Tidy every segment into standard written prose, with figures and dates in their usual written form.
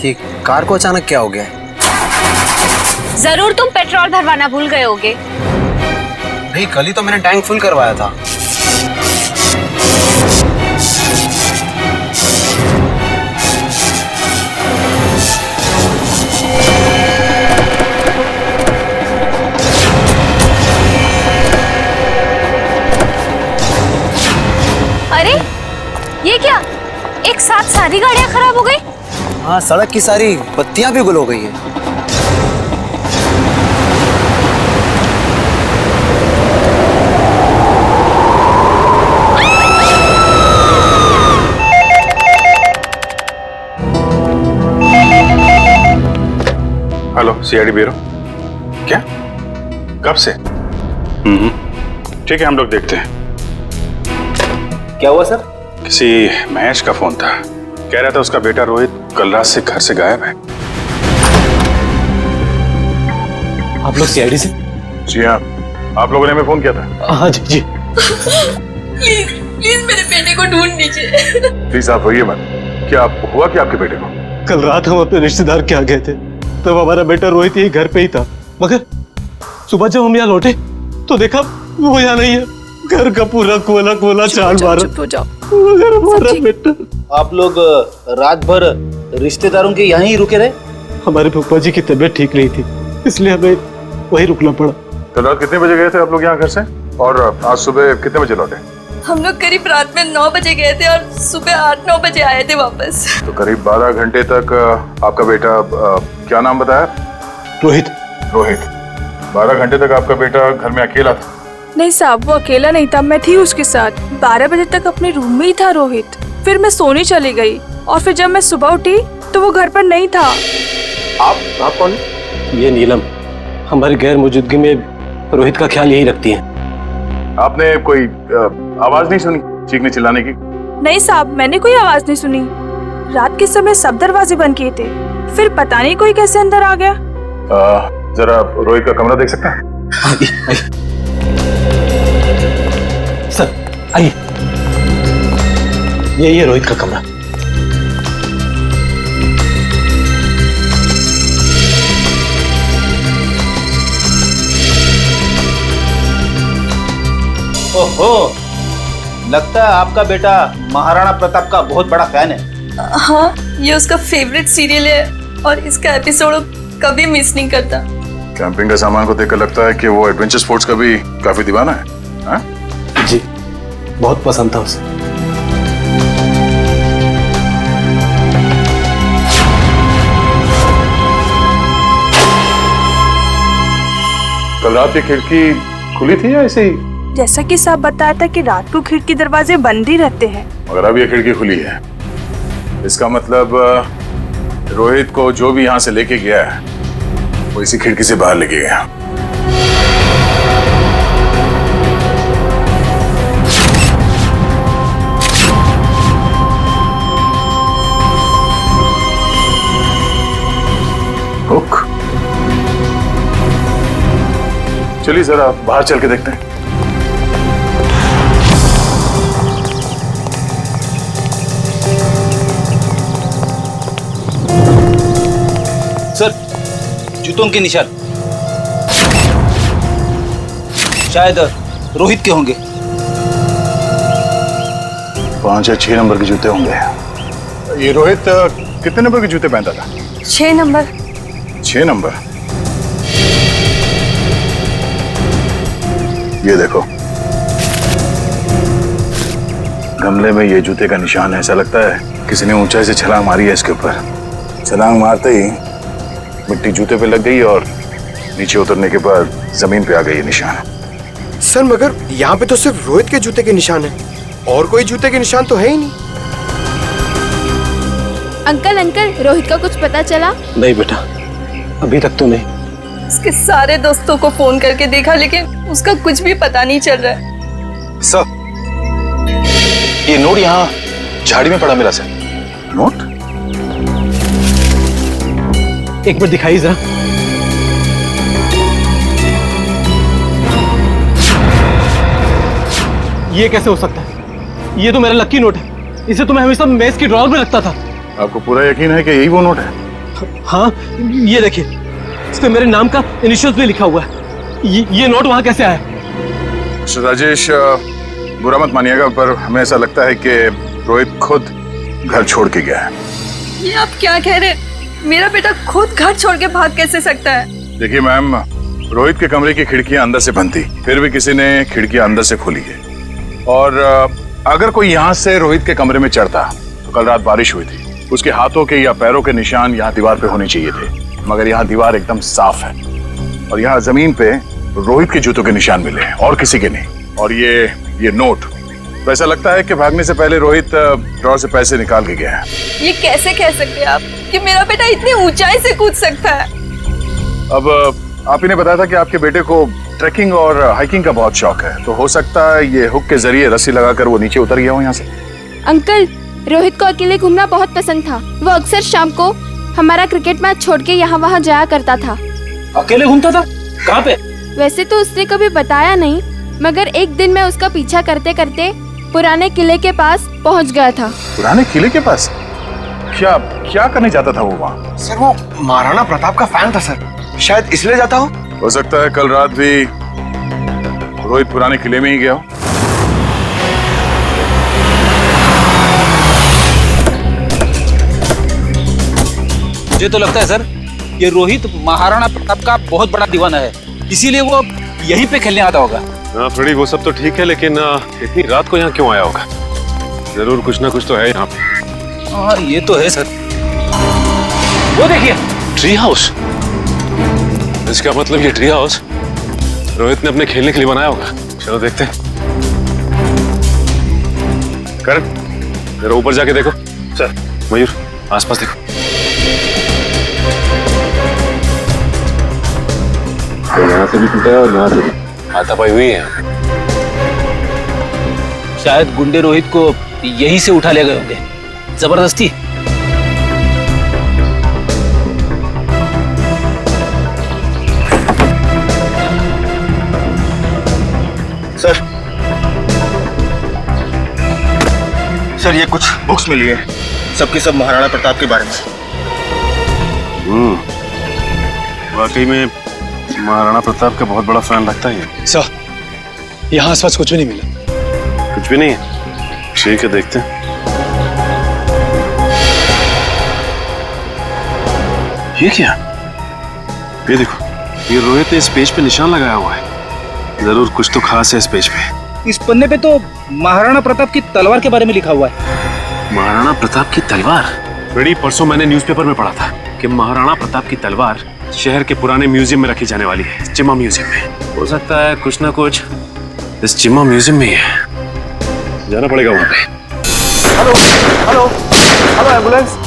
ये कार को अचानक क्या हो गया? जरूर तुम पेट्रोल भरवाना भूल गए होगे। नहीं, कल ही तो मैंने टैंक फुल करवाया था। अरे ये क्या, एक साथ सारी गाड़ियां खराब हो गई? हाँ, सड़क की सारी बत्तियां भी गुल हो गई है। Hello, CID bureau. क्या? कब से? ठीक है, हम लोग देखते हैं। क्या हुआ सर? किसी महेश का फोन था, कह रहा था उसका बेटा रोहित कल रात से घर से गायब है। आप लोग सीआईडी से? जी हाँ, आप लोगों ने हमें फोन किया था। हाँ जी जी। प्लीज मेरे बेटे को ढूंढ लीजिए। प्लीज आप होइए मत। क्या हुआ कि आपके बेटे को? कल रात हम अपने रिश्तेदार के यहाँ गए थे, तब हमारा बेटा रोहित यही घर पे ही था, मगर सुबह जब हम यहाँ लौटे तो देखा वो यहाँ नहीं है। घर का पूरा कोला कोला चाल मारा। चुप हो जाओ। मगर हमारा बेटा। आप लोग रात भर रिश्तेदारों के यहाँ ही रुके रहे? हमारे फूफा जी की तबीयत ठीक नहीं थी, इसलिए हमें वही रुकना पड़ा। कल रात कितने बजे गए थे आप लोग यहाँ घर से, और आज सुबह कितने बजे लौटे? हम लोग करीब रात में 9 बजे गए थे और सुबह 8-9 बजे आए थे वापस। तो करीब 12 घंटे तक आपका बेटा, क्या नाम बताया? रोहित। रोहित। 12 घंटे तक आपका बेटा घर में अकेला था? नहीं साहब, वो अकेला नहीं था, मैं थी उसके साथ। 12 बजे तक अपने रूम में ही था रोहित। फिर मैं सोने चली गई और फिर जब मैं सुबह उठी तो वो घर पर नहीं था। आप कौन? ये नीलम हमारी गैर मौजूदगी में रोहित का ख्याल यही रखती है। आपने कोई आवाज नहीं सुनी चीखने चिल्लाने की? नहीं साहब, मैंने कोई आवाज नहीं सुनी। रात के समय सब दरवाजे बंद किए थे, फिर पता नहीं कोई कैसे अंदर आ गया। जरा रोहित का कमरा देख सकता है? आइए सर, आइए। यही है रोहित का कमरा। ओहो, लगता है आपका बेटा महाराणा प्रताप का बहुत बड़ा फैन है। हाँ, ये उसका फेवरेट सीरियल है और इसका एपिसोड कभी मिस नहीं करता। कैंपिंग का सामान को देखकर लगता है कि वो एडवेंचर स्पोर्ट्स का भी काफी दीवाना है। हाँ? जी, बहुत पसंद था उसे। कल रात की खिड़की खुली थी या ऐसे ही? जैसा कि साहब बताया था कि रात को खिड़की दरवाजे बंद ही रहते हैं। मगर अब ये खिड़की खुली है, इसका मतलब रोहित को जो भी यहाँ से लेके गया है वो इसी खिड़की से बाहर लेके गया। हुक। चलिए जरा बाहर चल के देखते हैं। सर, जूतों के निशान शायद रोहित के होंगे। 5 या 6 नंबर के जूते होंगे। ये रोहित कितने नंबर के जूते पहनता था? 6 नंबर। 6 नंबर। ये देखो, गमले में ये जूते का निशान है। ऐसा लगता है किसी ने ऊंचाई से छलांग मारी है इसके ऊपर। छलांग मारते ही मिट्टी जूते पे लग गई और नीचे उतरने के बाद जमीन पे आ गई ये निशान। सर, मगर यहाँ पे तो सिर्फ रोहित के जूते के निशान है, और कोई जूते के निशान तो है ही नहीं। अंकल, रोहित का कुछ पता चला? नहीं बेटा, अभी तक तो नहीं। उसके सारे दोस्तों को फोन करके देखा, लेकिन उसका कुछ भी पता नहीं चल रहा है। सर, ये नोट यहाँ झाड़ी में पड़ा मिला सर। नोट? एक बार दिखाइए जरा। ये कैसे हो सकता है? ये तो मेरा लकी नोट है। इसे तो मैं हमेशा मेज की ड्रॉअर में रखता था। आपको पूरा यकीन है कि यही वो नोट है? हाँ, ये देखिए, इस पे मेरे नाम का इनिशियल्स भी लिखा हुआ है। ये नोट वहाँ कैसे आया? मिस्टर राजेश, बुरा मत मानिएगा, पर हमें ऐसा लगता है कि रोहित खुद घर छोड़ के गया है। ये आप क्या कह रहे हैं? मेरा बेटा खुद घर छोड़ के भाग कैसे सकता है? देखिए मैम, रोहित के कमरे की खिड़कियां अंदर से बंद थी, फिर भी किसी ने खिड़कियां अंदर से खोली है। और अगर कोई यहाँ से रोहित के कमरे में चढ़ता तो कल रात बारिश हुई थी, उसके हाथों के या पैरों के निशान यहाँ दीवार पे होने चाहिए थे, मगर यहाँ दीवार एकदम साफ है और यहाँ जमीन पे रोहित के जूतों के निशान मिले हैं और किसी के नहीं। और ये नोट, तो ऐसा लगता है कि भागने से पहले रोहित ड्रॉर से पैसे निकाल के गया है। ये कैसे कह सकते हैं आप कि मेरा बेटा इतनी ऊंचाई से कूद सकता है? अब आप ही ने बताया था कि आपके बेटे को ट्रैकिंग और हाइकिंग का बहुत शौक है, तो हो सकता है ये हुक के जरिए रस्सी लगाकर वो नीचे उतर गया हो यहाँ से। अंकल, रोहित को अकेले घूमना बहुत पसंद था। वो अक्सर शाम को हमारा क्रिकेट मैच छोड़ के यहाँ वहाँ जाया करता था। अकेले घूमता था? कहाँ पे? वैसे तो उसने कभी बताया नहीं, मगर एक दिन मैं उसका पीछा करते करते पुराने किले के पास पहुँच गया था। पुराने किले के पास? क्या करने जाता था वो वहाँ? सर वो महाराणा प्रताप का फैन था सर, शायद इसलिए जाता हो सकता है कल रात भी रोहित पुराने किले में ही गया हो। मुझे तो लगता है सर, ये रोहित महाराणा प्रताप का बहुत बड़ा दीवाना है, इसीलिए वो यहीं पे खेलने आता होगा। हाँ फ्रेडी, वो सब तो ठीक है, लेकिन इतनी रात को यहाँ क्यों आया होगा? जरूर कुछ ना कुछ तो है यहाँ पे। हाँ ये तो है सर। वो देखिए, ट्री हाउस। इसका मतलब ये ट्री हाउस रोहित ने अपने खेलने के लिए बनाया होगा। चलो देखते हैं। करण, जरा ऊपर जाके देखो। सर। मयूर, आसपास देखो। यहाँ से भी टूटा है और यहाँ से भी हाथापाई हुई है। शायद गुंडे रोहित को यहीं से उठा ले गए होंगे जबरदस्ती। सर ये कुछ बुक्स मिली है, सबकी सब महाराणा प्रताप के बारे में। वाकई में महाराणा प्रताप का बहुत बड़ा फैन लगता है। सर, यहाँ आसपास कुछ भी नहीं मिला। कुछ भी नहीं है? ठीक है, देखते हैं। ये क्या? ये देखो, ये रोहित ने इस पेज पे निशान लगाया हुआ है। जरूर कुछ तो खास है इस पेज पे। इस पन्ने पे तो महाराणा प्रताप की तलवार के बारे में लिखा हुआ है। महाराणा प्रताप की तलवार? बड़ी परसों मैंने न्यूज़पेपर में पढ़ा था कि महाराणा प्रताप की तलवार शहर के पुराने म्यूजियम में रखी जाने वाली है, चिम्मा म्यूजियम में। हो सकता है कुछ ना कुछ इस चिम्मा म्यूजियम में ही है। जाना पड़ेगा वहां पे। Hello hello hello ambulance,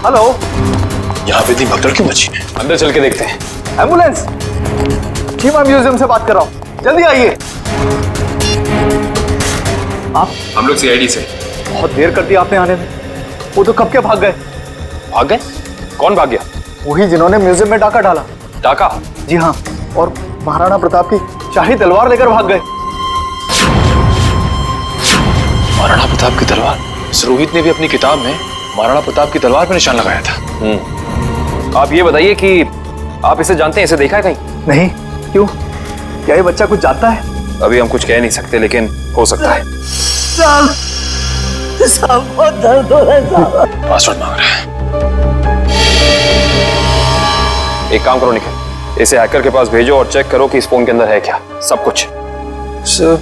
hello. यहाँ पे इतनी भगदड़ क्यों मची? अंदर चल के देखते हैं। एम्बुलेंस, चिम्मा म्यूजियम से बात कर रहा हूँ, जल्दी आइए। आप? हम लोग सीआईडी से। बहुत देर कर दी आपने आने में। वो तो कब के भाग गए। भाग गए? कौन भाग गया? वही जिन्होंने म्यूजियम में डाका डाला। डाका? जी हाँ, और महाराणा प्रताप की शाही तलवार लेकर भाग गए। महाराणा प्रताप की तलवार? रोहित ने भी अपनी किताब में महाराणा प्रताप की तलवार पर निशान लगाया था। आप ये बताइए कि आप इसे जानते हैं, इसे देखा है कहीं? नहीं, क्यों? क्या ये बच्चा कुछ जानता है? अभी हम कुछ कह नहीं सकते, लेकिन हो सकता है। पासवर्ड मांग रहा है। एक काम करो निखिल, इसे हैकर के पास भेजो और चेक करो कि इस फोन के अंदर है क्या सब कुछ। सर,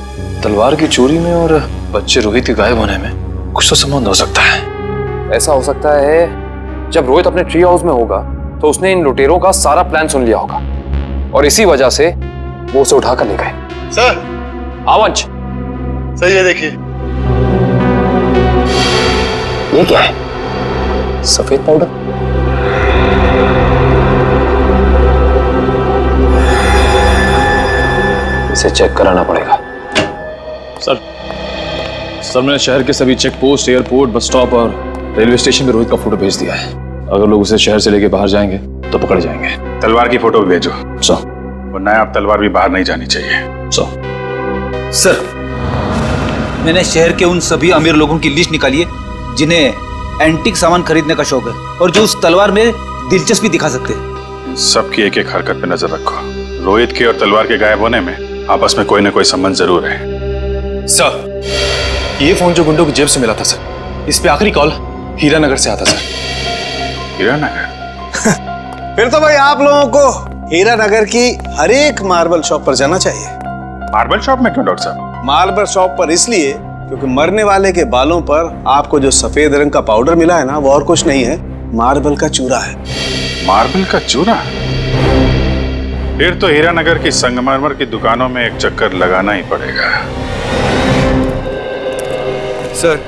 तलवार की चोरी में और बच्चे रोहित के गायब होने में कुछ तो संबंध हो सकता है। ऐसा हो सकता है जब रोहित अपने ट्री हाउस में होगा तो उसने इन लुटेरों का सारा प्लान सुन लिया होगा और इसी वजह से वो उसे उठाकर ले गए। सर। आवंश, सर ये देखिए। ये क्या है? सफेद पाउडर? इसे चेक कराना पड़ेगा। सर मैंने शहर के सभी check post, airport, bus stop और रेलवे स्टेशन पे रोहित का फोटो भेज दिया है। अगर लोग उसे शहर से लेके बाहर जाएंगे तो पकड़ जाएंगे। तलवार की फोटो भी भेजो। सर। वरना आप तलवार भी बाहर नहीं जानी चाहिए। सर, मैंने शहर के उन सभी अमीर लोगों की लिस्ट निकाली है जिन्हें एंटीक सामान खरीदने का शौक है और जो उस तलवार में दिलचस्पी दिखा सकते हैं। सबकी एक एक हरकत पे नजर रखो। रोहित के और तलवार के गायब होने में आपस में कोई ना कोई संबंध जरूर है। सर, ये फोन जो गुंडों की जेब से मिला था सर, इस पे आखिरी कॉल हीरानगर से आता सर। हीरानगर? फिर तो भाई आप लोगों को हीरानगर की हर एक मार्बल शॉप पर जाना चाहिए। मार्बल शॉप में क्यों डॉक्टर साहब? मार्बल शॉप पर इसलिए क्योंकि मरने वाले के बालों पर आपको जो सफेद रंग का पाउडर मिला है ना, वो और कुछ नहीं है, मार्बल का चूरा है। मार्बल का चूरा? फिर तो हीरानगर की संगमरमर की दुकानों में एक चक्कर लगाना ही पड़ेगा। सर,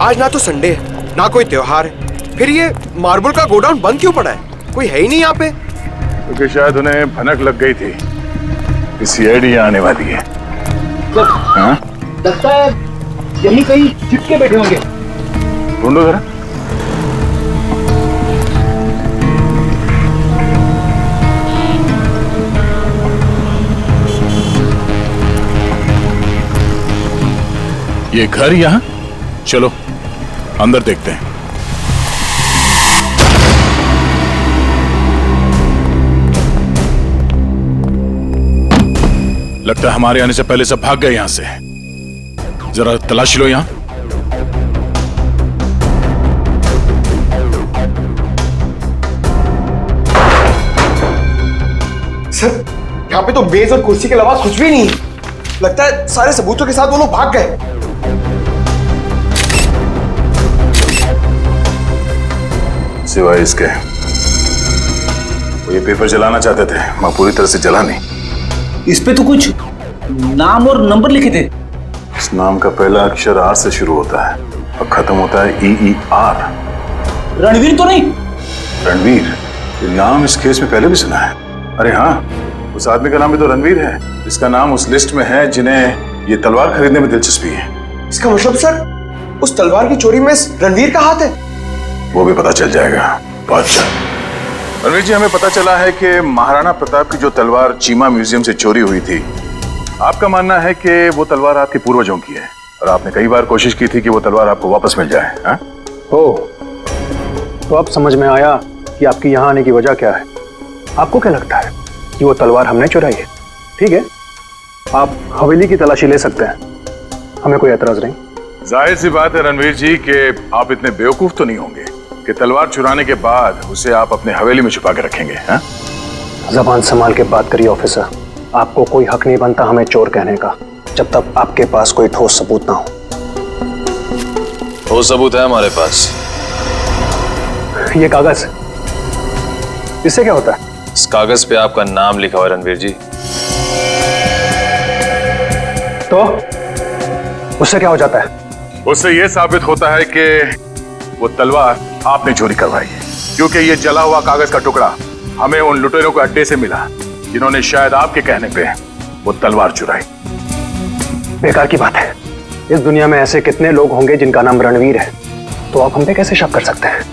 आज ना तो संडे है ना कोई त्योहार है, फिर ये मार्बल का गोडाउन बंद क्यों पड़ा है? कोई है ही नहीं यहाँ पे। क्योंकि शायद उन्हें भनक लग गई थी कि सीआईडी आने वाली है। हाँ? लगता है यही कहीं छिपके बैठे होंगे। ढूंढो जरा। ये घर यहाँ? चलो अंदर देखते हैं। लगता है हमारे आने से पहले सब भाग गए यहां से। जरा तलाशी लो यहां। सर, यहाँ पे तो मेज और कुर्सी के अलावा कुछ भी नहीं है। लगता है सारे सबूतों के साथ वो लोग भाग गए। सिवाय इसके वो ये पेपर जलाना चाहते थे, मैं पूरी तरह से जला नहीं। इस पे तो कुछ नाम और नंबर लिखे थे। इस नाम का पहला अक्षर आर से शुरू होता है और खत्म होता है EER। रणवीर तो नहीं? रणवीर? ये नाम इस केस में पहले भी सुना है। अरे हाँ, उस आदमी का नाम भी तो रणवीर है, जिसका नाम उस लिस्ट में है जिन्हें ये तलवार खरीदने में दिलचस्पी है। इसका मतलब सर, उस तलवार की चोरी में रणवीर का हाथ है। वो भी पता चल जाएगा। बादशाह रणवीर जी, हमें पता चला है कि महाराणा प्रताप की जो तलवार चीमा म्यूजियम से चोरी हुई थी, आपका मानना है कि वो तलवार आपके पूर्वजों की है और आपने कई बार कोशिश की थी कि वो तलवार आपको वापस मिल जाए। हाँ? ओह, तो अब समझ में आया कि आपकी यहाँ आने की वजह क्या है। आपको क्या लगता है कि वो तलवार हमने चुराई है? ठीक है, आप हवेली की तलाशी ले सकते हैं, हमें कोई एतराज नहीं। जाहिर सी बात है रणवीर जी कि आप इतने बेवकूफ तो नहीं होंगे कि तलवार चुराने के बाद उसे आप अपने हवेली में छुपा के रखेंगे। हाँ? जबान संभाल के बात करिए ऑफिसर, आपको कोई हक नहीं बनता हमें चोर कहने का जब तक आपके पास कोई ठोस सबूत ना हो। ठोस सबूत है हमारे पास। ये कागज, इससे क्या होता है? इस कागज पे आपका नाम लिखा हुआ है रणवीर जी। तो उससे क्या हो जाता है? उससे यह साबित होता है कि वो तलवार आपने चोरी करवाई है, क्योंकि ये जला हुआ कागज का टुकड़ा हमें उन लुटेरों के अड्डे से मिला जिन्होंने शायद आपके कहने पे वो तलवार चुराई। बेकार की बात है, इस दुनिया में ऐसे कितने लोग होंगे जिनका नाम रणवीर है, तो आप हम पे कैसे शक कर सकते हैं?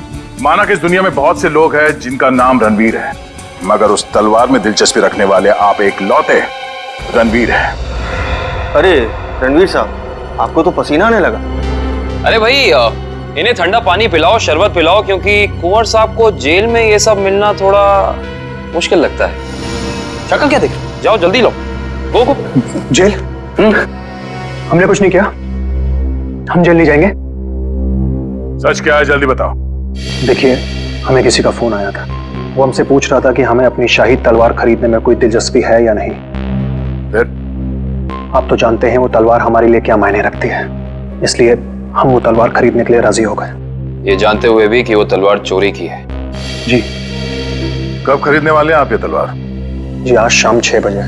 माना कि इस दुनिया में बहुत से लोग हैं जिनका नाम रणवीर है, मगर उस तलवार में दिलचस्पी रखने वाले आप एक लौते रणवीर हैं। अरे रणवीर साहब, आपको तो पसीना आने लगा। अरे भाई, इन्हें ठंडा पानी पिलाओ, शरबत पिलाओ, क्योंकि कुंवर साहब को जेल में ये सब मिलना थोड़ा मुश्किल लगता है। शक्ल क्या देख, जाओ जल्दी लो। गो। जेल? हमने कुछ नहीं किया, हम जेल नहीं जाएंगे। सच क्या है, जल्दी बताओ। देखिए, हमें किसी का फोन आया था, वो हमसे पूछ रहा था कि हमें अपनी शाही तलवार खरीदने में कोई दिलचस्पी है या नहीं। फिर? आप तो जानते हैं वो तलवार हमारे लिए क्या मायने रखती है, इसलिए हम वो तलवार खरीदने के लिए राजी हो गए। ये जानते हुए भी कि वो तलवार चोरी की है। जी। कब खरीदने वाले हैं आप ये तलवार? जी, आज शाम 6 बजे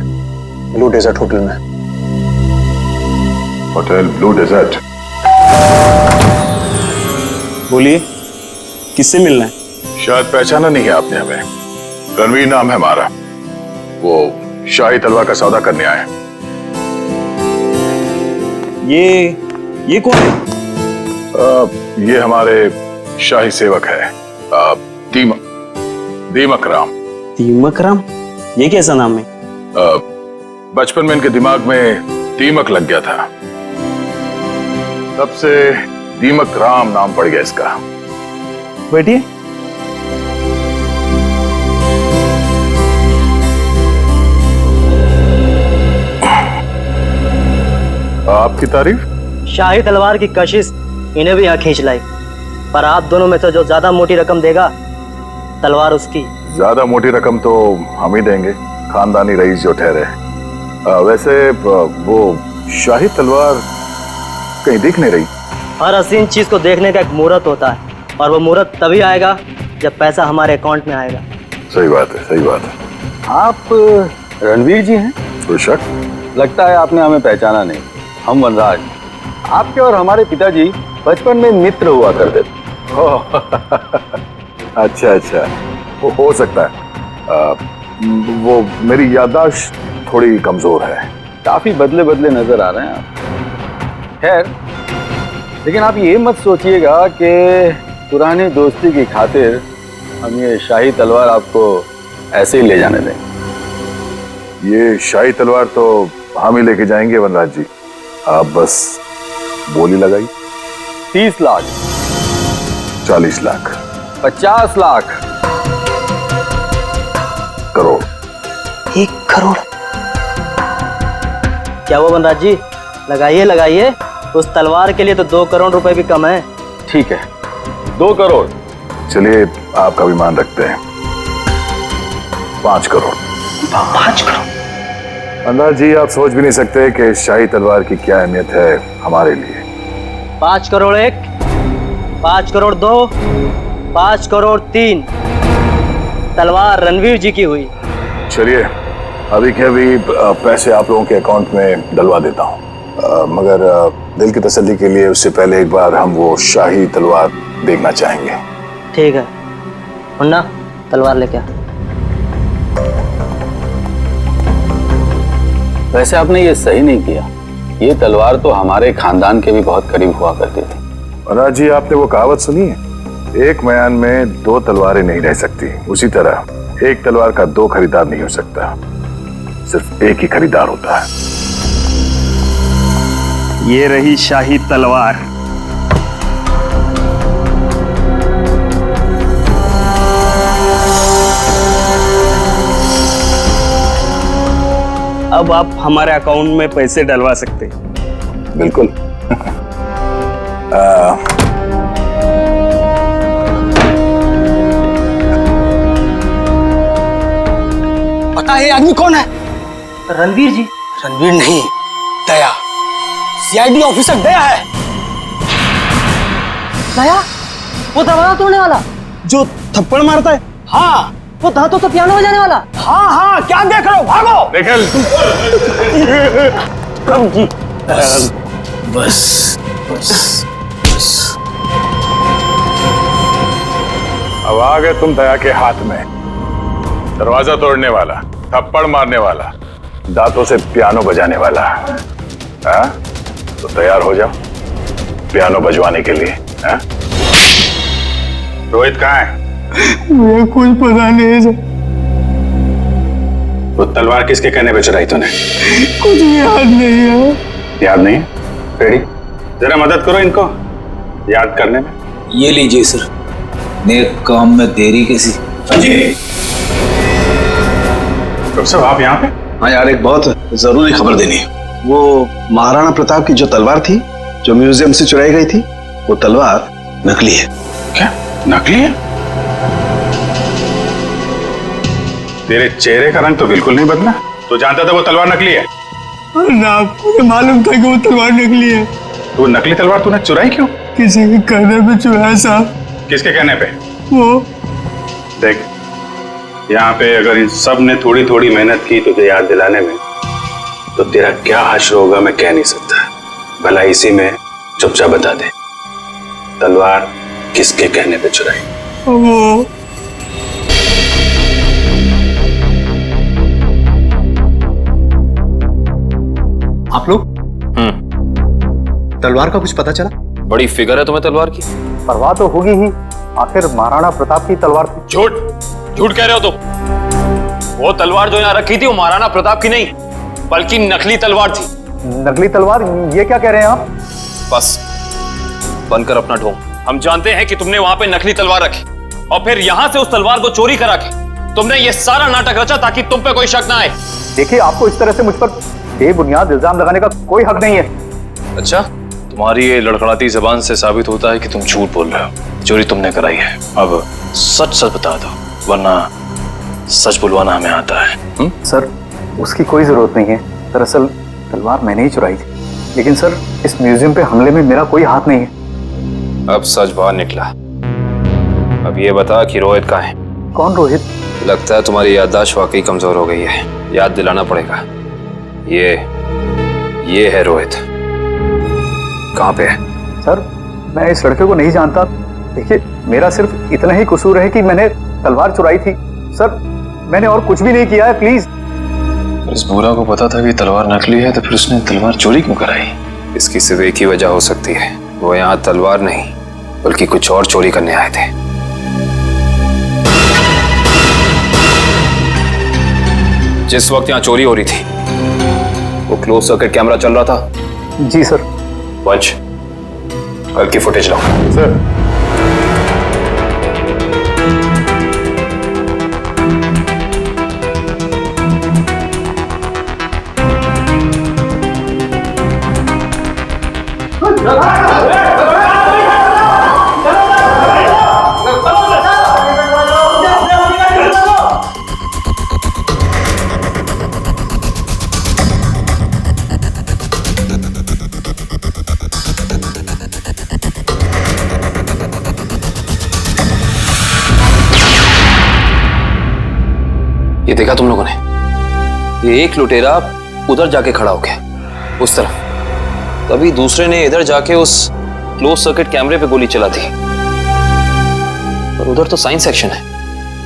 ब्लू डेजर्ट होटल में। Hotel Blue Desert? बोलिए, किससे मिलना है? शायद पहचाना नहीं है आपने हमें। रणवीर नाम है हमारा, वो शाही तलवार का सौदा करने आए। ये कौन है? ये हमारे शाही सेवक है, दीमक राम। दीमक राम? ये कैसा नाम है? बचपन में इनके दिमाग में दीमक लग गया था, तब से दीमक राम नाम पड़ गया इसका। बैठिए। आपकी तारीफ? शाही तलवार की कशिश इन्हें भी यहाँ खींच लाई, पर आप दोनों में से जो ज्यादा मोटी रकम देगा तलवार उसकी। ज्यादा मोटी रकम तो हम ही देंगे, खानदानी रईस जो ठहरे। वैसे वो शाही तलवार कहीं दिख नहीं रही। हर हसीन चीज को देखने का एक मुहूर्त होता है, और वो मुहूर्त तभी आएगा जब पैसा हमारे अकाउंट में आएगा। सही बात है, सही बात है। आप रणवीर जी हैं? कोई शक? लगता है आपने हमें पहचाना नहीं। हम वनराज, आपके और हमारे पिताजी बचपन में मित्र हुआ करते थे। अच्छा अच्छा, वो हो सकता है। वो मेरी याददाश्त थोड़ी कमजोर है। काफी बदले बदले नजर आ रहे हैं आप। खैर, लेकिन आप ये मत सोचिएगा कि पुरानी दोस्ती की खातिर हम ये शाही तलवार आपको ऐसे ही ले जाने दें। ये शाही तलवार तो हम ही लेके जाएंगे वनराज जी, आप बस बोली लगाई। 30 लाख, 40 लाख, 50 लाख, करोड़। 1 करोड़? क्या वो वनराज जी, लगाइए लगाइए, उस तलवार के लिए तो 2 करोड़ रुपए भी कम है। ठीक है, 2 करोड़। चलिए आपका भी मान रखते हैं, 5 करोड़। 5 करोड़? वनराज जी, आप सोच भी नहीं सकते कि शाही तलवार की क्या अहमियत है हमारे लिए। 5 करोड़ 1, 5 करोड़ 2, 5 करोड़ 3, तलवार रणवीर जी की हुई। चलिए अभी के अभी पैसे आप लोगों के अकाउंट में डलवा देता हूँ, मगर दिल की तसल्ली के लिए उससे पहले एक बार हम वो शाही तलवार देखना चाहेंगे। ठीक है मुन्ना, तलवार लेके आ। वैसे आपने ये सही नहीं किया, ये तलवार तो हमारे खानदान के भी बहुत करीब हुआ करती थी। वनराज जी, आपने वो कहावत सुनी है, एक मयान में 2 तलवारें नहीं रह सकती। उसी तरह एक तलवार का 2 खरीदार नहीं हो सकता, सिर्फ एक ही खरीदार होता है। ये रही शाही तलवार। अब आप हमारे अकाउंट में पैसे डलवा सकते हैं। बिल्कुल। पता है आदमी कौन है? रणवीर जी। रणवीर नहीं, दया, सीआईडी ऑफिसर दया है। दया? वो दरवाजा तोड़ने वाला जो थप्पड़ मारता है? हाँ, वो दांतों से पियानो बजाने वाला। हाँ हाँ, क्या देख रहे हो, भागो। निकल। जी बस बस बस। अब आ गए तुम दया के हाथ में। दरवाजा तोड़ने वाला, थप्पड़ मारने वाला, दांतों से पियानो बजाने वाला। हाँ? तो तैयार हो जाओ पियानो बजवाने के लिए। हाँ? रोहित कहाँ है? मुझे कुछ पता नहीं सर। वो तलवार किसके कहने पे चुराई तूने? कुछ याद नहीं है। याद नहीं? रेडी? जरा मदद करो इनको याद करने में। ये लीजिए सर, नेक काम में देरी कैसी। डॉक्टर साहब आप यहाँ पे? हाँ यार, एक बहुत जरूरी खबर देनी है। वो महाराणा प्रताप की जो तलवार थी, जो म्यूजियम से चुराई गई थी, वो तलवार नकली है। क्या नकली है? तेरे चेहरे का रंग तो बिल्कुल नहीं बदला। तू जानता था वो तलवार नकली है? ना, मुझे मालूम था कि वो तलवार नकली है। तो नकली तलवार तूने चुराई क्यों? किसी के कहने पे चुराया साहब। किसके कहने पे? वो देख, यहाँ पे अगर इन सब ने थोड़ी थोड़ी मेहनत की तुझे याद दिलाने में, तो तेरा क्या हश्र होगा मैं कह नहीं सकता। भला इसी में चुपचाप बता दे, तलवार किसके कहने पे चुराई? वो आप लोग? तलवार का कुछ पता चला? बड़ी फिगर है तुम्हें तलवार की। परवाह तो होगी ही, आखिर महाराणा प्रताप की तलवार थी। झूठ झूठ कह रहे हो तुम। वो तलवार जो यहाँ रखी थी वो महाराणा प्रताप की नहीं, बल्कि नकली तलवार थी। नकली तलवार? ये क्या कह रहे हैं आप? बस बंद कर अपना ढोंग। हम जानते हैं कि तुमने वहां पे नकली तलवार रखी और फिर यहां से उस तलवार को चोरी करा के तुमने ये सारा नाटक रचा ताकि तुम पे कोई शक ना आए। देखिए, आपको इस तरह से मुझ पर बेबुनियाद इल्जाम लगाने का कोई हक नहीं है। अच्छा, तुम्हारी ये लड़खड़ाती जबान से साबित होता है कि तुम झूठ बोल रहे हो। चोरी तुमने कराई है, अब सच सच बता दो, वरना सच बुलवाना हमें आता है। सर, उसकी कोई जरूरत नहीं है। दरअसल तलवार मैंने ही चुराई थी, लेकिन सर इस म्यूजियम पे हमले में मेरा कोई हाथ नहीं है। अब सच बाहर निकला। अब ये बता कि रोहित कहाँ है? कौन रोहित? लगता है तुम्हारी याददाश्त वाकई कमजोर हो गई है, याद दिलाना पड़ेगा। ये है रोहित। कहाँ पे है? सर, मैं इस लड़के को नहीं जानता। देखिए, मेरा सिर्फ इतना ही कसूर है कि मैंने तलवार चुराई थी। सर, मैंने और कुछ भी नहीं किया है, प्लीज। इस बूढ़ा को पता था कि तलवार नकली है, तो फिर उसने तलवार चोरी क्यों कराई? इसकी सिर्फ एक ही वजह हो सकती है, वो यहाँ तलवार नहीं बल्कि कुछ और चोरी करने आए थे। जिस वक्त यहाँ चोरी हो रही थी वो क्लोज सर्किट कैमरा चल रहा था? जी सर। पंच, कल की फुटेज लाओ। सर। ये देखा तुम लोगों ने? ये एक लुटेरा उधर जाके खड़ा हो गया उस तरफ, तभी दूसरे ने इधर जाके उस क्लोज सर्किट कैमरे पे गोली चला दी। और उधर तो साइंस सेक्शन है।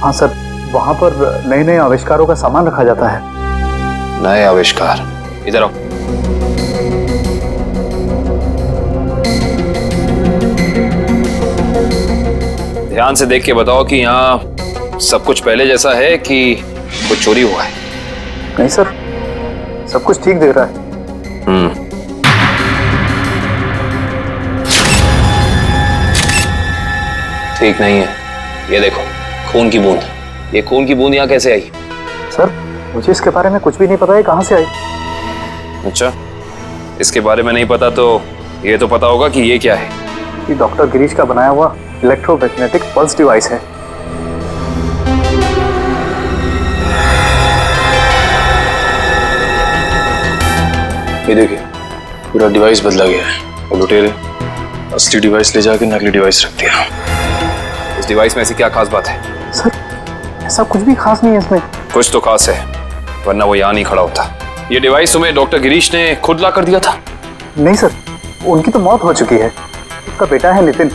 हाँ सर, वहां पर नए नए आविष्कारों का सामान रखा जाता है। नए आविष्कार? इधर आओ। ध्यान से देख के बताओ कि यहाँ सब कुछ पहले जैसा है कि कुछ चोरी हुआ है? नहीं सर, सब कुछ ठीक दिख रहा है। ठीक नहीं है। ये देखो, खून की बूंद। ये खून की बूंद यहाँ कैसे आई? सर, मुझे इसके बारे में कुछ भी नहीं पता है, कहाँ से आई। अच्छा, इसके बारे में नहीं पता तो ये तो पता होगा कि ये क्या है? ये डॉक्टर गिरीश का बनाया हुआ इलेक्ट्रोमैग्नेटिक पल्स डिवाइस है। ये देखिए, पूरा डिवाइस बदला गया है। वो लुटेरे असली डिवाइस ले जाके नकली डिवाइस रख दिया। इस डिवाइस में ऐसी क्या खास बात है? सर, ऐसा कुछ भी खास नहीं है इसमें। कुछ तो खास है, वरना वो यहाँ नहीं खड़ा होता। ये डिवाइस तुम्हें डॉक्टर गिरीश ने खुद ला कर दिया था? नहीं सर, उनकी तो मौत हो चुकी है। उसका बेटा है नितिन,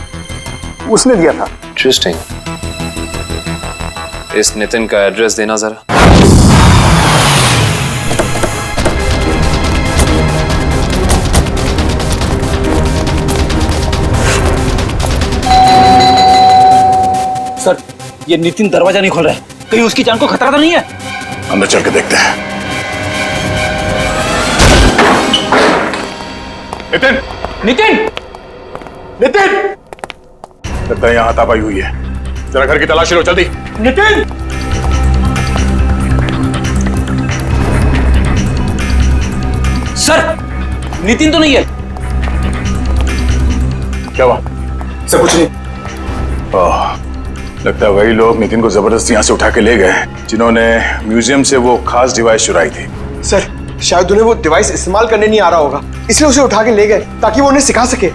उसने दिया था। इंटरेस्टिंग। इस नितिन का एड्रेस देना जरा। सर, ये नितिन दरवाजा नहीं खोल रहा है, कहीं उसकी जान को खतरा तो नहीं है? अंदर चल के देखते हैं। नितिन! नितिन! नितिन! लगता है यहाँ हाथापाई हुई है। जरा घर की तलाशी लो, जल्दी। नितिन! सर, नितिन तो नहीं है। क्या हुआ? सब कुछ नहीं। लगता है वही लोग नितिन को जबरदस्ती यहाँ से उठा के ले गए जिन्होंने म्यूजियम से वो खास डिवाइस चुराई थी। सर, शायद उन्हें वो डिवाइस इस्तेमाल करने नहीं आ रहा होगा, इसलिए उसे उठा के ले गए ताकि वो उन्हें सिखा सके।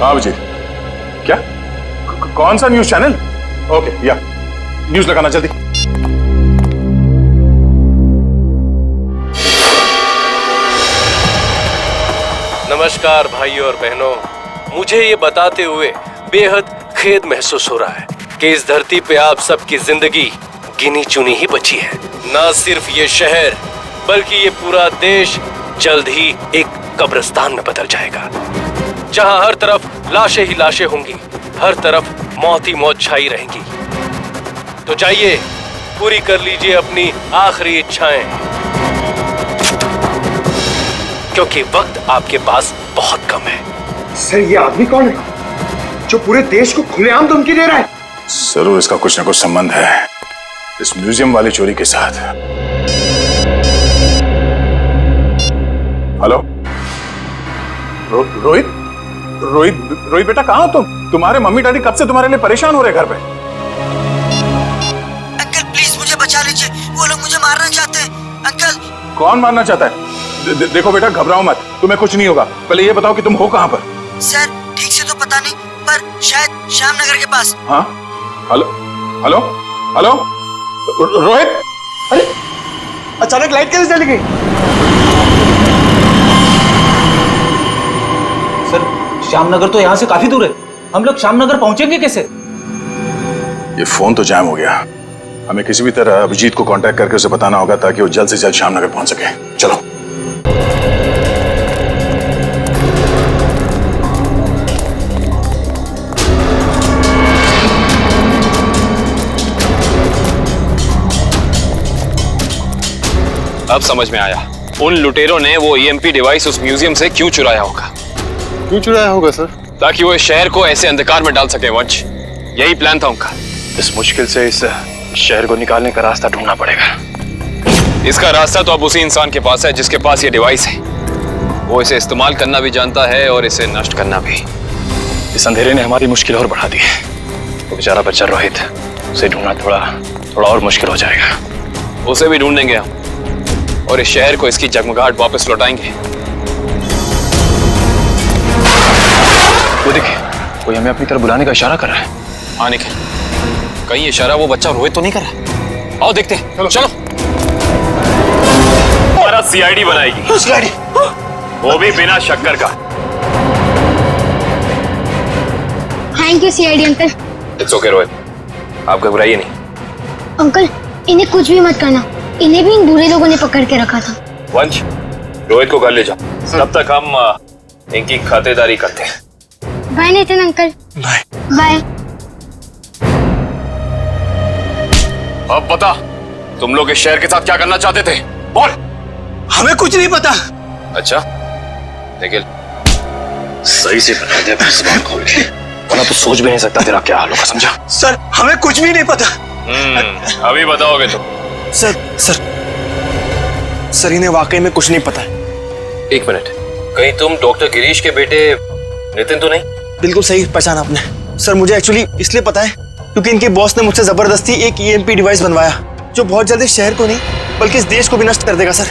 हाँ विजय, क्या? कौन सा न्यूज चैनल? ओके, या न्यूज लगाना जल्दी। नमस्कार भाइयों और बहनों, मुझे ये बताते हुए बेहद खेद महसूस हो रहा है कि इस धरती पे आप सबकी जिंदगी गिनी चुनी ही बची है। ना सिर्फ ये शहर बल्कि ये पूरा देश जल्द ही एक कब्रिस्तान में बदल जाएगा, जहां हर तरफ लाशें ही लाशें होंगी, हर तरफ मौत ही मौत छाई रहेंगी। तो जाइए, पूरी कर लीजिए अपनी आखिरी इच्छाएं, क्योंकि वक्त आपके पास बहुत कम है। सर, ये आदमी कौन है जो पूरे देश को खुलेआम धमकी दे रहा है? जरूर इसका कुछ ना कुछ संबंध है इस म्यूजियम वाली चोरी के साथ। हेलो रोहित रोहित रोहित बेटा कहाँ हो तुम? तुम्हारे मम्मी डैडी कब से तुम्हारे लिए परेशान हो रहे घर पे? अंकल प्लीज मुझे बचा लीजिए, वो लोग मुझे मारना चाहते हैं अंकल। कौन मारना चाहता है? देखो बेटा घबराओ मत, तुम्हें कुछ नहीं होगा। पहले ये बताओ कि तुम हो कहाँ पर? सर ठीक से तो पता नहीं, पर शायद श्यामनगर के पास। हाँ हेलो हेलो हेलो रोहित, अरे अचानक लाइट कैसे चली गई? सर श्यामनगर तो यहाँ से काफी दूर है, हम लोग श्यामनगर पहुंचेंगे कैसे? ये फोन तो जैम हो गया। हमें किसी भी तरह अभिजीत को कांटेक्ट करके उसे बताना होगा ताकि वो जल्द से जल्द श्यामनगर पहुंच सके। चलो। अब समझ में आया उन लुटेरों ने वो ईएमपी डिवाइस उस म्यूजियम से क्यों चुराया होगा। क्यों चुराया होगा सर? ताकि वो इस शहर को ऐसे अंधकार में डाल सके वंश, यही प्लान था उनका। इस मुश्किल से इस शहर को निकालने का रास्ता ढूंढना पड़ेगा। इसका रास्ता तो अब उसी इंसान के पास है जिसके पास ये डिवाइस है। वो इसे इस्तेमाल करना भी जानता है और इसे नष्ट करना भी। इस अंधेरे ने हमारी मुश्किल और बढ़ा दी है। वो बेचारा बच्चा रोहित, उसे ढूंढना थोड़ा और मुश्किल हो जाएगा। उसे भी ढूंढेंगे हम और इस शहर को इसकी जगमगाहट वापस लौटाएंगे। वो देखिए, कोई हमें अपनी तरफ बुलाने का इशारा कर रहा है। हाँ निखिल, कहीं इशारा वो बच्चा रोहित तो नहीं कर रहा? आओ देखते हैं। चलो। हमारा सीआईडी बनाएगी। सीआईडी? वो भी बिना शक्कर का। Thank you CID uncle. It's okay Rohit, आप घबराइए नहीं। अंकल इन्हें कुछ भी मत करना, इन्हें भी इन बुरे लोगों ने पकड़ के रखा था। वंश, रोहित को घर ले जाओ, तब तक हम इनकी खातेदारी करते हैं। Bye Nitin uncle. Bye bye. अब बता, तुम लोग इस शहर के साथ क्या करना चाहते थे? बोल। हमें कुछ नहीं पता। अच्छा निखिल, सही से बता दे अपनी जुबान खोल के, वरना तो सोच भी नहीं सकता तेरा क्या हाल होगा, समझा? सर हमें कुछ भी नहीं पता। अभी बताओगे तुम? सर इन्हें वाकई में कुछ नहीं पता है। एक मिनट, कहीं तुम डॉक्टर गिरीश के बेटे नितिन तो नहीं? बिल्कुल सही पहचाना आपने। सर मुझे एक्चुअली इसलिए पता है क्योंकि इनके बॉस ने मुझसे जबरदस्ती एक ईएमपी डिवाइस बनवाया जो बहुत जल्दी शहर को नहीं बल्कि इस देश को भी नष्ट कर देगा sir.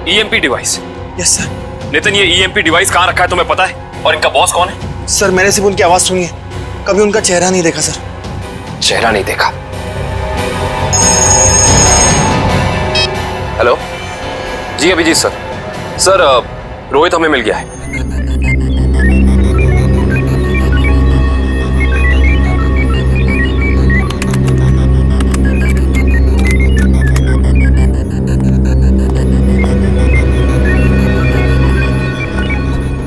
EMP device? Yes sir. Nitin, ये ईएमपी डिवाइस कहाँ रखा है तुम्हें पता है? और इनका बॉस कौन है? सर मैंने सिर्फ उनकी आवाज सुनी है, कभी उनका चेहरा नहीं देखा सर। चेहरा नहीं देखा? हेलो जी अभिजीत सर। सर रोहित हमें मिल गया है।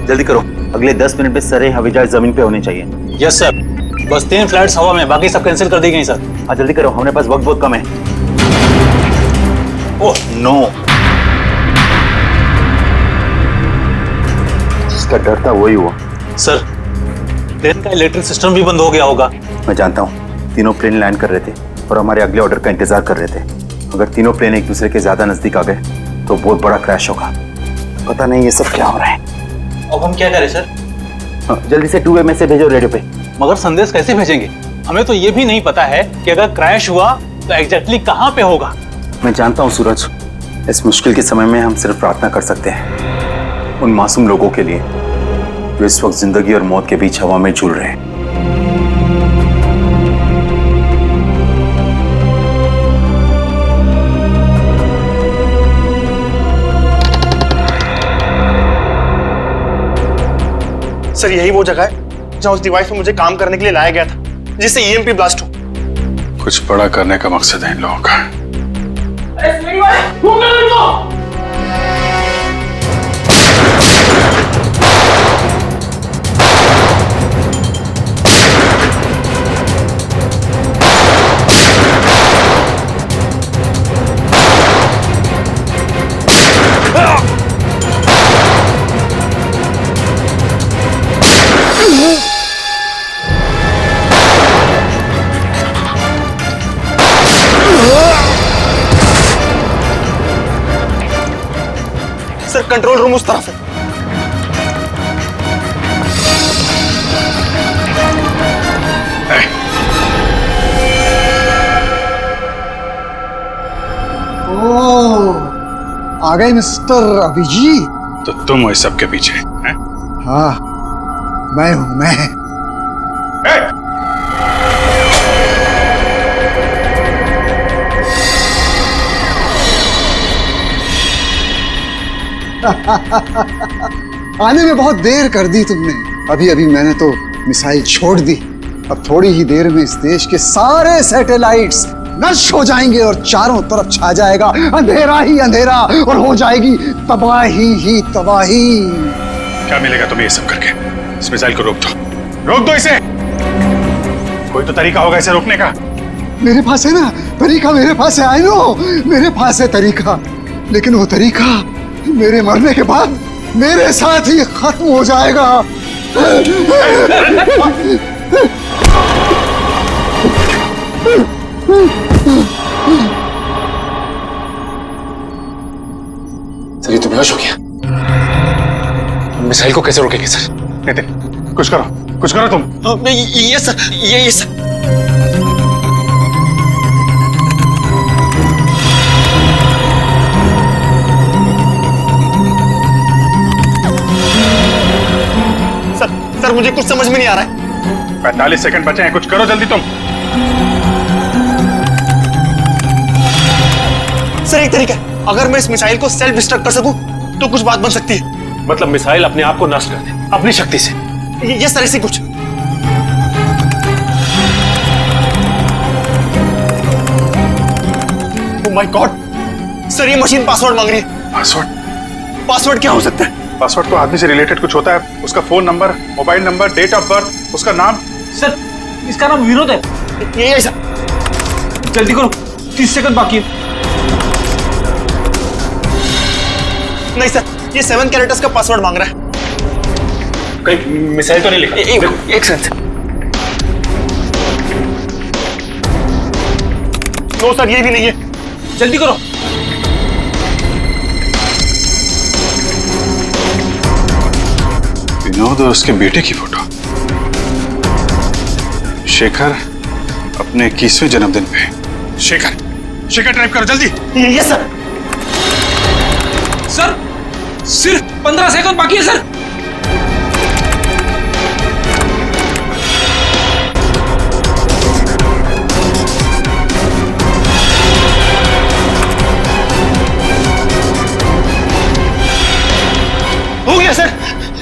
जल्दी करो, अगले 10 मिनट में सारे हवाई जहाज जमीन पे होने चाहिए। Yes sir. बस 3 फ्लाइट्स हवा में, बाकी सब कैंसिल कर दी गई सर। हाँ जल्दी करो, हमारे पास वक्त बहुत कम है। ओह नो, जिसका डर था वही हुआ। सर प्लेन का इलेक्ट्रिक सिस्टम भी बंद हो गया होगा। मैं जानता हूँ, तीनों प्लेन लैंड कर रहे थे और हमारे अगले ऑर्डर का इंतजार कर रहे थे। अगर तीनों प्लेन एक दूसरे के ज्यादा नजदीक आ गए तो बहुत बड़ा क्रैश होगा। पता नहीं ये सब क्या हो रहा है। अब हम क्या करें सर? हाँ, जल्दी से 2 मैसेज भेजो रेडियो पे। मगर संदेश कैसे भेजेंगे? हमें तो ये भी नहीं पता है कि अगर क्रैश हुआ तो एग्जैक्टली कहाँ पे होगा। मैं जानता हूँ सूरज, इस मुश्किल के समय में हम सिर्फ प्रार्थना कर सकते हैं उन मासूम लोगों के लिए जो इस वक्त जिंदगी और मौत के बीच हवा में झूल रहे हैं। सर यही वो जगह है जहाँ उस डिवाइस पे मुझे काम करने के लिए लाया गया था जिससे ईएमपी ब्लास्ट हो। कुछ बड़ा करने का मकसद है इन लोगों का। सर कंट्रोल रूम उस तरफ है। आ गए मिस्टर अभिजीत। तो तुम हो इस सब के पीछे हैं? हाँ, मैं हूं मैं। आने में बहुत देर कर दी तुमने। अभी अभी मैंने तो मिसाइल छोड़ दी। अब थोड़ी ही देर में इस देश के सारे सैटेलाइट्स नष्ट हो जाएंगे और चारों तरफ छा जाएगा अंधेरा ही अंधेरा और हो जाएगी तबाही ही तबाही। क्या मिलेगा तुम्हें ये सब करके? इस मिसाइल को रोक दो इसे। कोई तो तरीका होगा इसे रोकने का। मेरे पास है ना तरीका, मेरे पास है। आई नो, मेरे पास है तरीका, लेकिन वो तरीका मेरे मरने के बाद मेरे साथ ही खत्म हो जाएगा। सर ये तो बेहोश हो गया। मिसाइल को कैसे रोकेंगे सर? नितिन, कुछ करो तुम। ये सर, ये सर। सर मुझे कुछ समझ में नहीं आ रहा है। 45 सेकंड बचे हैं, कुछ करो जल्दी तुम। सर एक तरीका है, अगर मैं इस मिसाइल को सेल्फ डिस्ट्रक्ट कर सकूं तो कुछ बात बन सकती है। मतलब मिसाइल अपने आप को नष्ट कर दे अपनी शक्ति से? ये सर ऐसे कुछ। ओह माय गॉड सर, ये मशीन पासवर्ड मांग रही है। पासवर्ड क्या हो सकता है? पासवर्ड तो आदमी से रिलेटेड कुछ होता है। उसका phone number, mobile number, date of birth, उसका नाम। सर इसका नाम विनोद है। ये सर, जल्दी करो, 30 सेकंड बाकी है। नहीं सर, ये 7 कैरेक्टर्स का पासवर्ड मांग रहा है। कहीं मिसाइल तो नहीं लिखा? एक सेकंड। नो सर, ये भी नहीं है। जल्दी करो। विनोद और उसके बेटे की फोटो। शेखर अपने 21वें जन्मदिन पे। शेखर टाइप करो जल्दी। ये सर। सर सिर्फ 15 सेकंड बाकी है सर। हो गया सर,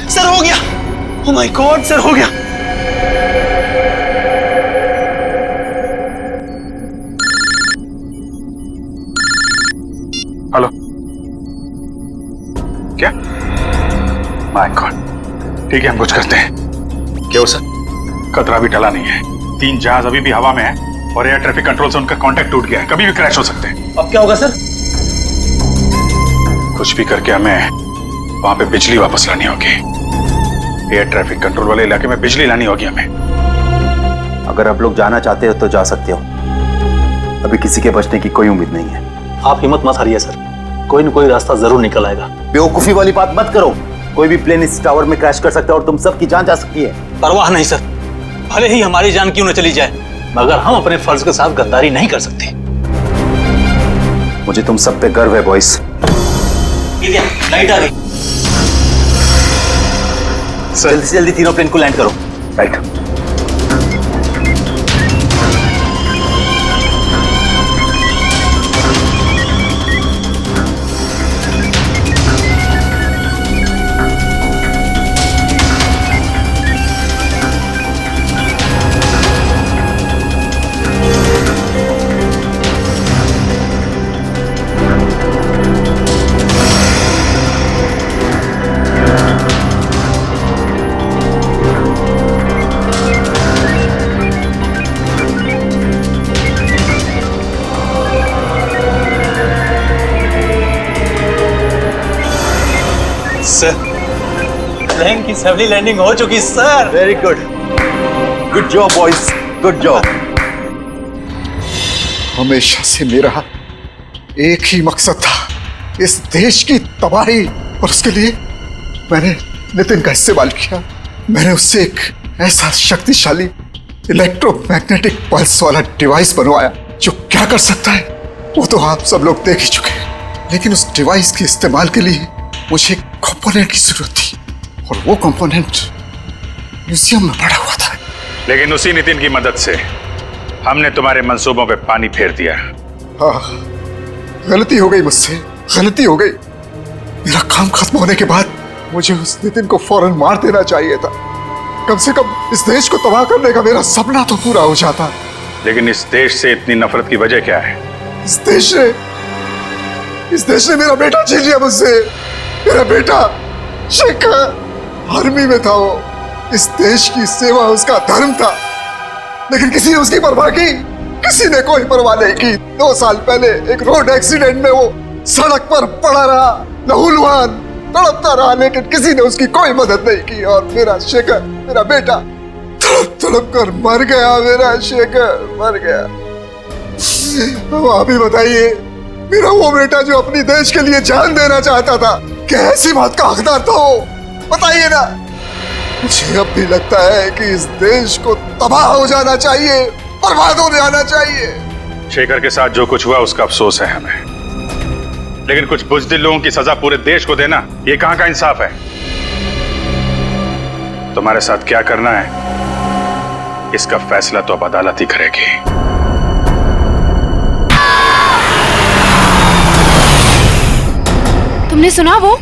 सर हो गया। ओह माय गॉड सर, हो गया। हेलो, क्या? माय गॉड, ठीक है हम कुछ करते हैं। क्या हो सर? खतरा भी टला नहीं है। 3 जहाज अभी भी हवा में है और एयर ट्रैफिक कंट्रोल से उनका कांटेक्ट टूट गया है। कभी भी क्रैश हो सकते हैं। अब क्या होगा सर? कुछ भी करके हमें वहां पे बिजली वापस लानी होगी। एयर ट्रैफिक कंट्रोल वाले इलाके में बिजली लानी होगी हमें। अगर आप लोग जाना चाहते हो तो जा सकते हो। अभी किसी के बचने की कोई उम्मीद नहीं है। आप हिम्मत मत हारिए सर, कोई न कोई रास्ता जरूर निकल आएगा। बेवकूफी वाली बात मत करो। कोई भी प्लेन इस टावर में क्रैश कर सकता है और तुम सबकी जान जा सकती है। परवाह नहीं सर, भले ही हमारी जान क्यों न चली जाए, मगर हम अपने फर्ज के साथ गद्दारी नहीं कर सकते। मुझे तुम सब पे गर्व है बॉयज। लाइट आ गई। जल्दी से जल्दी तीनों प्लेन को लैंड करो। राइट। सर प्लेन की सफली लैंडिंग हो चुकी sir. Very good, good job boys, good job. हमेशा से मेरा एक ही मकसद था, इस देश की तबाही, और उसके लिए मैंने नितिन का इस्तेमाल किया। मैंने उससे एक ऐसा शक्तिशाली इलेक्ट्रोमैग्नेटिक पल्स वाला डिवाइस बनवाया जो क्या कर सकता है वो तो आप सब लोग देख ही चुके हैं। लेकिन उस डिवाइस के इस्तेमाल के लिए मुझे एक कंपोनेंट की जरूरत थी, और वो कंपोनेंट म्यूजियम में पड़ा हुआ था। लेकिन उसी नितिन की मदद से हमने तुम्हारे मंसूबों पे पानी फेर दिया। हाँ, गलती हो गई मुझसे, गलती हो गई। मेरा काम खत्म होने के बाद मुझे उस नितिन को फौरन मार देना चाहिए था। कम से कम इस देश को तबाह करने का मेरा सपना तो पूरा हो जाता। लेकिन इस देश से इतनी नफरत की वजह क्या है? इस देश ने मेरा बेटा छीन लिया मुझसे। मेरा बेटा शेखर आर्मी में था। वो इस देश की सेवा उसका धर्म था, लेकिन किसी ने उसकी परवाह की? किसी ने कोई परवाह नहीं की। 2 साल पहले एक रोड एक्सीडेंट में वो सड़क पर पड़ा रहा, लहूलुहान तड़पता रहा, लेकिन किसी ने उसकी कोई मदद नहीं की। और मेरा शेखर, मेरा बेटा तड़प तड़प कर मर गया। मेरा शेखर मर गया। अब आप ही बताइए, मेरा वो बेटा जो अपनी देश के लिए जान देना चाहता था, क्या ऐसी बात का हकदार था वो? बताइए ना। मुझे अब भी लगता है कि इस देश को तबाह हो जाना चाहिए, बर्बाद हो जाना चाहिए। शेखर के साथ जो कुछ हुआ उसका अफसोस है हमें, लेकिन कुछ बुज़दिल लोगों की सजा पूरे देश को देना, ये कहां का इंसाफ है? तुम्हारे साथ क्या करना है इसका फैसला तो अब अदालत ही करेगी। तुमने सुना? वो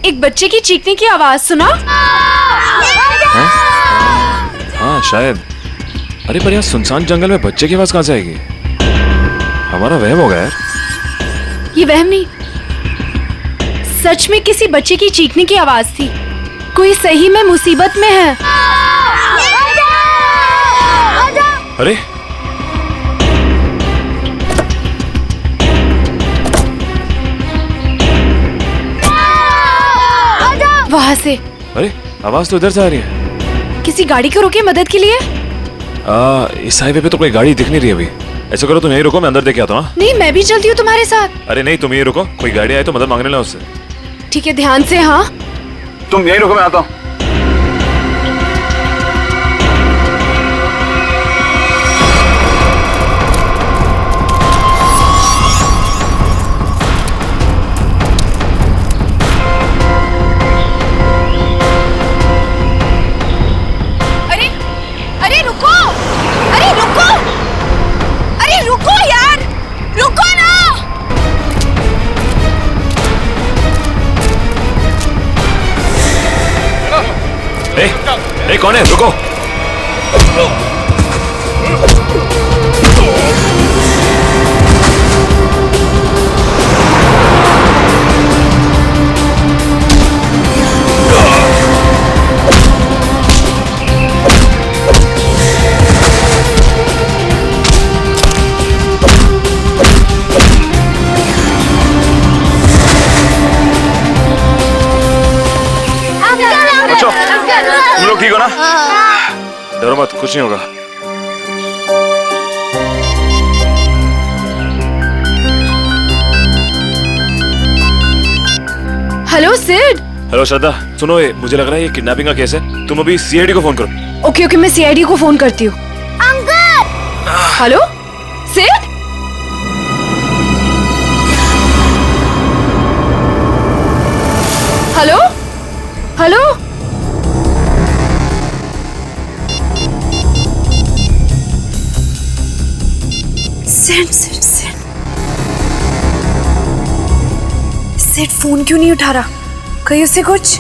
एक बच्चे की चीखने की आवाज सुना? हाँ शायद। अरे पर यहाँ सुनसान जंगल में बच्चे की आवाज कहाँ से आएगी? हमारा वहम हो गया यार। ये वहम नहीं, सच में किसी बच्चे की चीखने की आवाज थी। कोई सही में मुसीबत में है। अरे वहां से। अरे आवाज तो इधर से आ रही है। किसी गाड़ी को रोके मदद के लिए। इस हाईवे पे तो कोई गाड़ी दिख नहीं रही अभी। ऐसा करो तुम यहीं रुको, मैं अंदर देख के आता हूँ। नहीं, मैं भी चलती हूँ तुम्हारे साथ। अरे नहीं, तुम यहीं रुको, कोई गाड़ी आए तो मदद मांगने ला उससे। ठीक है, ध्यान से। हाँ तुम यहीं रुको, मैं आता हूँ। ए, कौन है? रुको। तुम लोग ठीक हो ना? डरो मत, कुछ नहीं होगा। हेलो सिड। हेलो श्रद्धा, सुनो, ये मुझे लग रहा है ये किडनैपिंग का केस है। तुम अभी सीआईडी को फोन करो। ओके ओके, मैं सीआईडी को फोन करती हूँ। Uncle. Hello Sid. Hello hello. Sid phone क्यों नहीं उठा रहा? कहीं उसे कुछ?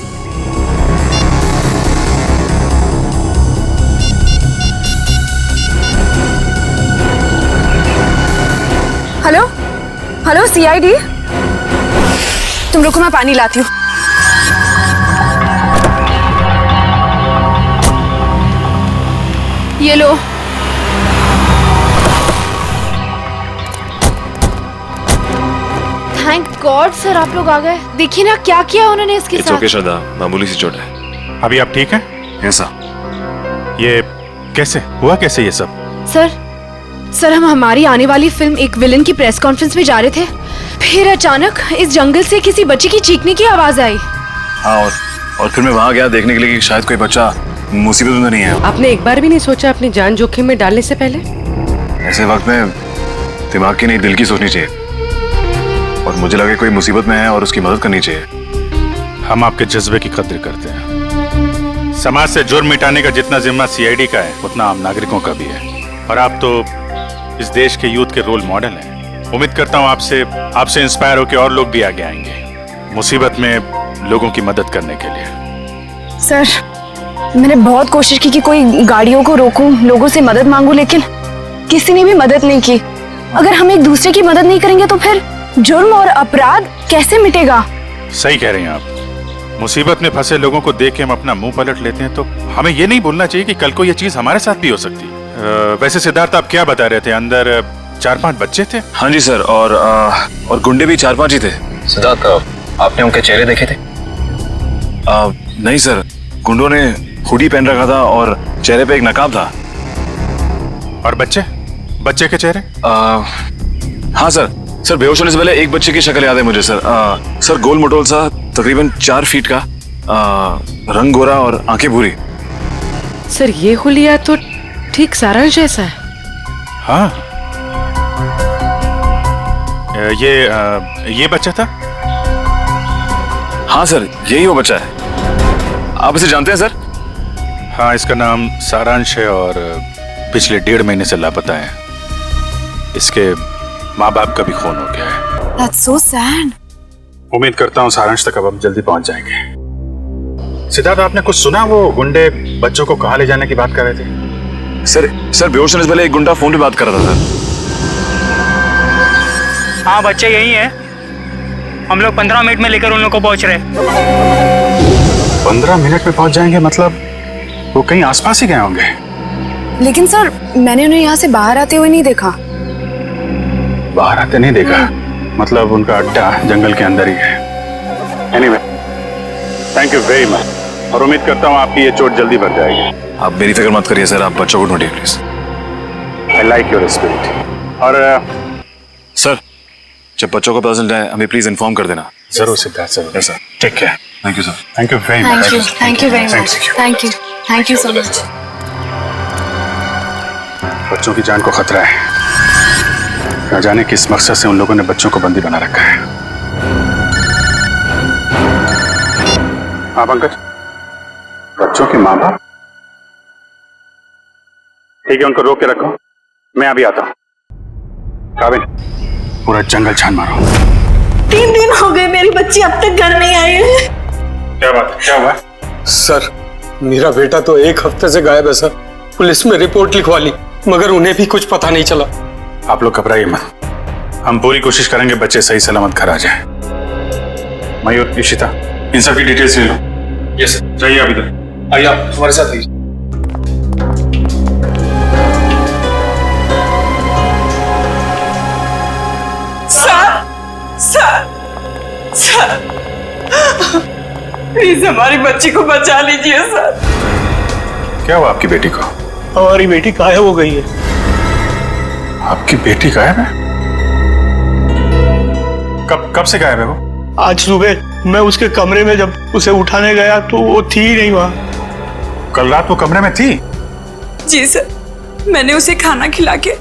हेलो हेलो सीआईडी, तुम रुको, मैं पानी लाती हूँ। ये लो। थैंक गॉड सर, आप लोग आ गए। देखिए ना क्या किया उन्होंने इसके साथ। ओके श्रद्धा, मामूली सी चोट है। अभी आप ठीक हैं? ऐसा ये कैसे हुआ? कैसे ये सब? सर हम हमारी आने वाली फिल्म एक विलन की प्रेस कॉन्फ्रेंस में जा रहे थे, फिर अचानक इस जंगल से किसी बच्चे की चीखने की आवाज आई। हाँ, और फिर मैं वहाँ गया देखने के लिए कि शायद कोई बच्चा मुसीबत में नहीं है। आपने एक बार भी नहीं सोचा अपनी जान जोखिम में डालने से पहले? ऐसे वक्त में दिमाग की नहीं, दिल की सोचनी चाहिए। और मुझे लगे कोई मुसीबत में है और उसकी मदद करनी चाहिए। हम आपके जज्बे की कद्र करते हैं। समाज से जुर्म मिटाने का जितना जिम्मा सीआईडी का है उतना आम नागरिकों का भी है। और आप तो इस देश के यूथ के रोल मॉडल हैं। उम्मीद करता हूँ आपसे इंस्पायर होकर और लोग भी आगे आएंगे मुसीबत में लोगों की मदद करने के लिए। सर, मैंने बहुत कोशिश की कि कोई गाड़ियों को रोकूं, लोगों से मदद मांगूं, लेकिन किसी ने भी मदद नहीं की। अगर हम एक दूसरे की मदद नहीं करेंगे तो फिर जुर्म और अपराध कैसे मिटेगा? सही कह रही हैं आप। मुसीबत में फंसे लोगों को देख के हम अपना मुंह पलट लेते हैं, तो हमें ये नहीं भूलना चाहिए कि कल को ये चीज हमारे साथ भी हो सकती है। वैसे सिद्धार्थ, आप क्या बता रहे थे? अंदर 4-5 बच्चे थे? हाँ जी सर, और गुंडे भी 4-5 ही थे। सिद्धार्थ, आपने उनके चेहरे देखे थे? नहीं सर, गुंडों ने हुडी पहन रखा था और चेहरे पे एक नकाब था। और बच्चे के चेहरे? हाँ सर, बेहोश होने से पहले एक बच्चे की शक्ल याद है मुझे सर। सर, गोल मटोल सा, तकरीबन 4 फीट का, रंग गोरा और आंखें भूरी। सर, ये हुलिया तो ठीक सारांश जैसा है। हाँ, ये बच्चा था? हाँ सर, यही वो बच्चा है। आप इसे जानते हैं सर? हाँ, इसका नाम सारांश है और पिछले 1.5 महीने से लापता है। इसके माँ बाप का भी खून हो गया है। That's so sad. उम्मीद करता हूँ सारांश तक अब हम जल्दी पहुंच जाएंगे। सिद्धार्थ, आपने कुछ सुना? वो गुंडे बच्चों को कहाँ ले जाने की बात कर रहे थे? सर बेहोश होने से पहले एक गुंडा फोन पे बात कर रहा था सर। हाँ, बच्चे यही है। हम लोग 15 मिनट में लेकर उन लोग को पहुंच रहे। 15 मिनट में पहुंच जाएंगे? मतलब वो कहीं आसपास ही गए होंगे। लेकिन सर, मैंने उन्हें यहाँ से बाहर आते हुए नहीं देखा। बाहर आते नहीं देखा? मतलब उनका अड्डा जंगल के अंदर ही है। Anyway, thank you very much और उम्मीद करता हूँ आपकी ये चोट जल्दी भर जाएगी। आप मेरी फिक्र मत करिए सर, आप बच्चों को ढूंढिए please. I like your spirit. और सर, जब बच्चों को पता चल जाए हमें प्लीज इन्फॉर्म कर देना। जरूर सिद्धार्थ, जरूर। Yes sir, take care. Thank you sir. Thank you very much. Thank you very much. Thank you so much. बच्चों की जान को खतरा है। न जाने किस मकसद से उन लोगों ने बच्चों को बंदी बना रखा है। हाँ पंकज, बच्चों के माँ बाप? ठीक है, उनको रोक के रखो, मैं अभी आता हूँ। काबिल, पूरा जंगल छान मारो। 3 दिन हो गए मेरी बच्ची अब तक घर नहीं आई है। क्या बात, क्या हुआ? सर, मेरा बेटा तो 1 हफ्ते से गायब है सर। पुलिस में रिपोर्ट लिखवा ली मगर उन्हें भी कुछ पता नहीं चला। आप लोग घबराइए मत, हम पूरी कोशिश करेंगे बच्चे सही सलामत घर आ जाए। मयूर, इशिता, इन सब की डिटेल्स ले लो। Yes sir. जाइए आप इधर आइए, आप हमारे साथ आइए। सर, प्लीज हमारी बच्ची को बचा लीजिए सर। क्या हुआ आपकी बेटी को? हमारी बेटी गायब हो गई है। आपकी बेटी गायब है? कब से गायब है वो? आज सुबह मैं उसके कमरे में जब उसे उठाने गया तो वो थी ही नहीं वहाँ। कल रात वो कमरे में थी? जी सर, मैंने उसे खाना खिला के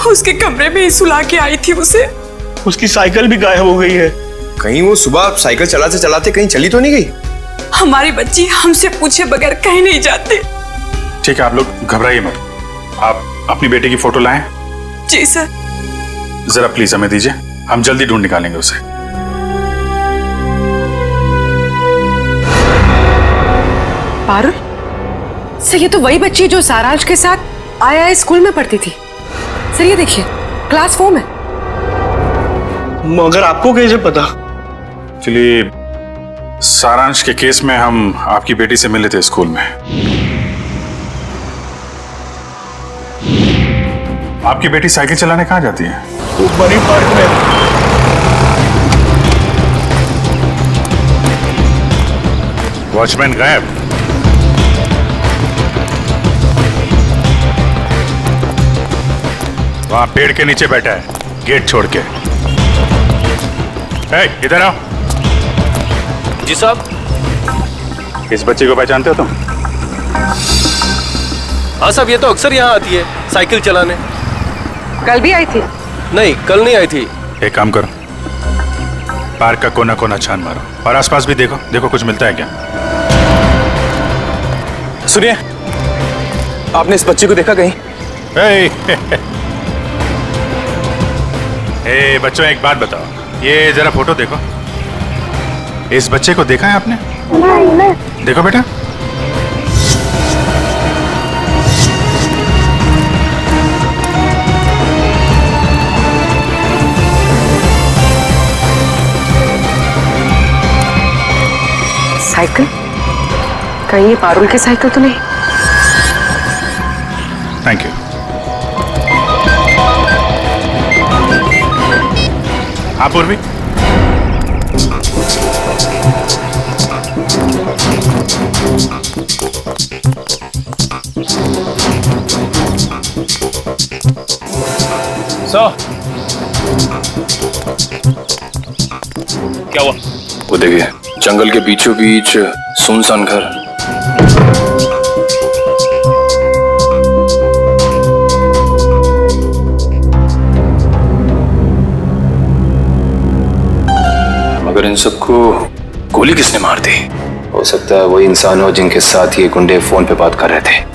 उसके कमरे में ही सुला के आई थी उसे। उसकी साइकिल भी गायब हो गई है। कहीं वो सुबह साइकिल चलाते चलाते कहीं चली तो नहीं गई? हमारी बच्ची हमसे पूछे बगैर कहीं नहीं जाती। ठीक है, आप लोग घबराइए मत। आप अपनी बेटी की फोटो लाएं। जी सर। जरा प्लीज हमें दीजिए, हम जल्दी ढूंढ निकालेंगे उसे। पारुल, सर ये तो वही बच्ची जो सारांश के साथ आया स्कूल में पढ़ती थी। सर ये देखिए, क्लास 4 में। मगर आपको कैसे पता? चलिए, सारांश के केस में हम आपकी बेटी से मिले थे स्कूल में। आपकी बेटी साइकिल चलाने कहाँ जाती है? वो बनी पार्क में। वॉचमैन गायब। वहां पेड़ के नीचे बैठा है, गेट छोड़ के। इधर आओ। जी साहब। इस बच्चे को पहचानते हो तुम? हाँ साहब, ये तो अक्सर यहाँ आती है साइकिल चलाने। कल भी आई थी? नहीं, कल नहीं आई थी। एक काम करो, पार्क का कोना कोना छान मारो और आसपास भी देखो, देखो कुछ मिलता है क्या। सुनिए, आपने इस बच्चे को देखा कहीं? ए बच्चों, एक बात बताओ, ये जरा फोटो देखो। इस बच्चे को देखा है आपने? नहीं। देखो बेटा। साइकिल? कहीं ये पारुल की साइकिल तो नहीं? Thank you. हाँ पूर्वी, क्या हुआ? वो देखिए, जंगल के बीचों बीच सुनसान घर। मगर इन सबको गोली किसने मार दी? हो सकता है वही इंसान हो जिनके साथ ये गुंडे फोन पे बात कर रहे थे।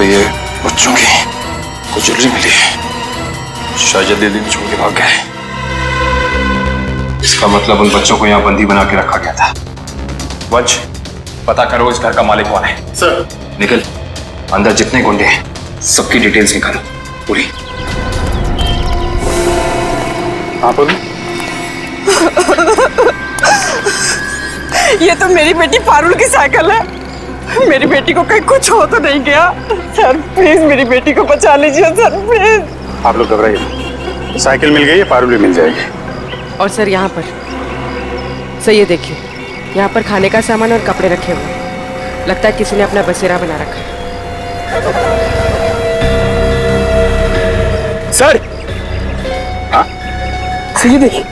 ये बच्चों की कुछ ज्वेलरी मिली है, शायद जल्दी छोड़ के भाग गए। इसका मतलब उन बच्चों को यहाँ बंदी बना के रखा गया था। वंश, पता करो इस घर का मालिक कौन है। सर। निकल, अंदर जितने गुंडे हैं सबकी डिटेल्स निकालो पूरी। हाँ बोलो। ये तो मेरी बेटी पारुल की साइकिल है। मेरी बेटी को कहीं कुछ हो तो नहीं गया? सर प्लीज मेरी बेटी को बचा लीजिए सर, प्लीज। आप लोग घबराइए, साइकिल मिल गई है, पारुल भी मिल जाएगी। और सर यहाँ पर सर ये देखिए, यहाँ पर खाने का सामान और कपड़े रखे हुए, लगता है किसी ने अपना बसेरा बना रखा है। सर। हाँ? सर ये देखिए,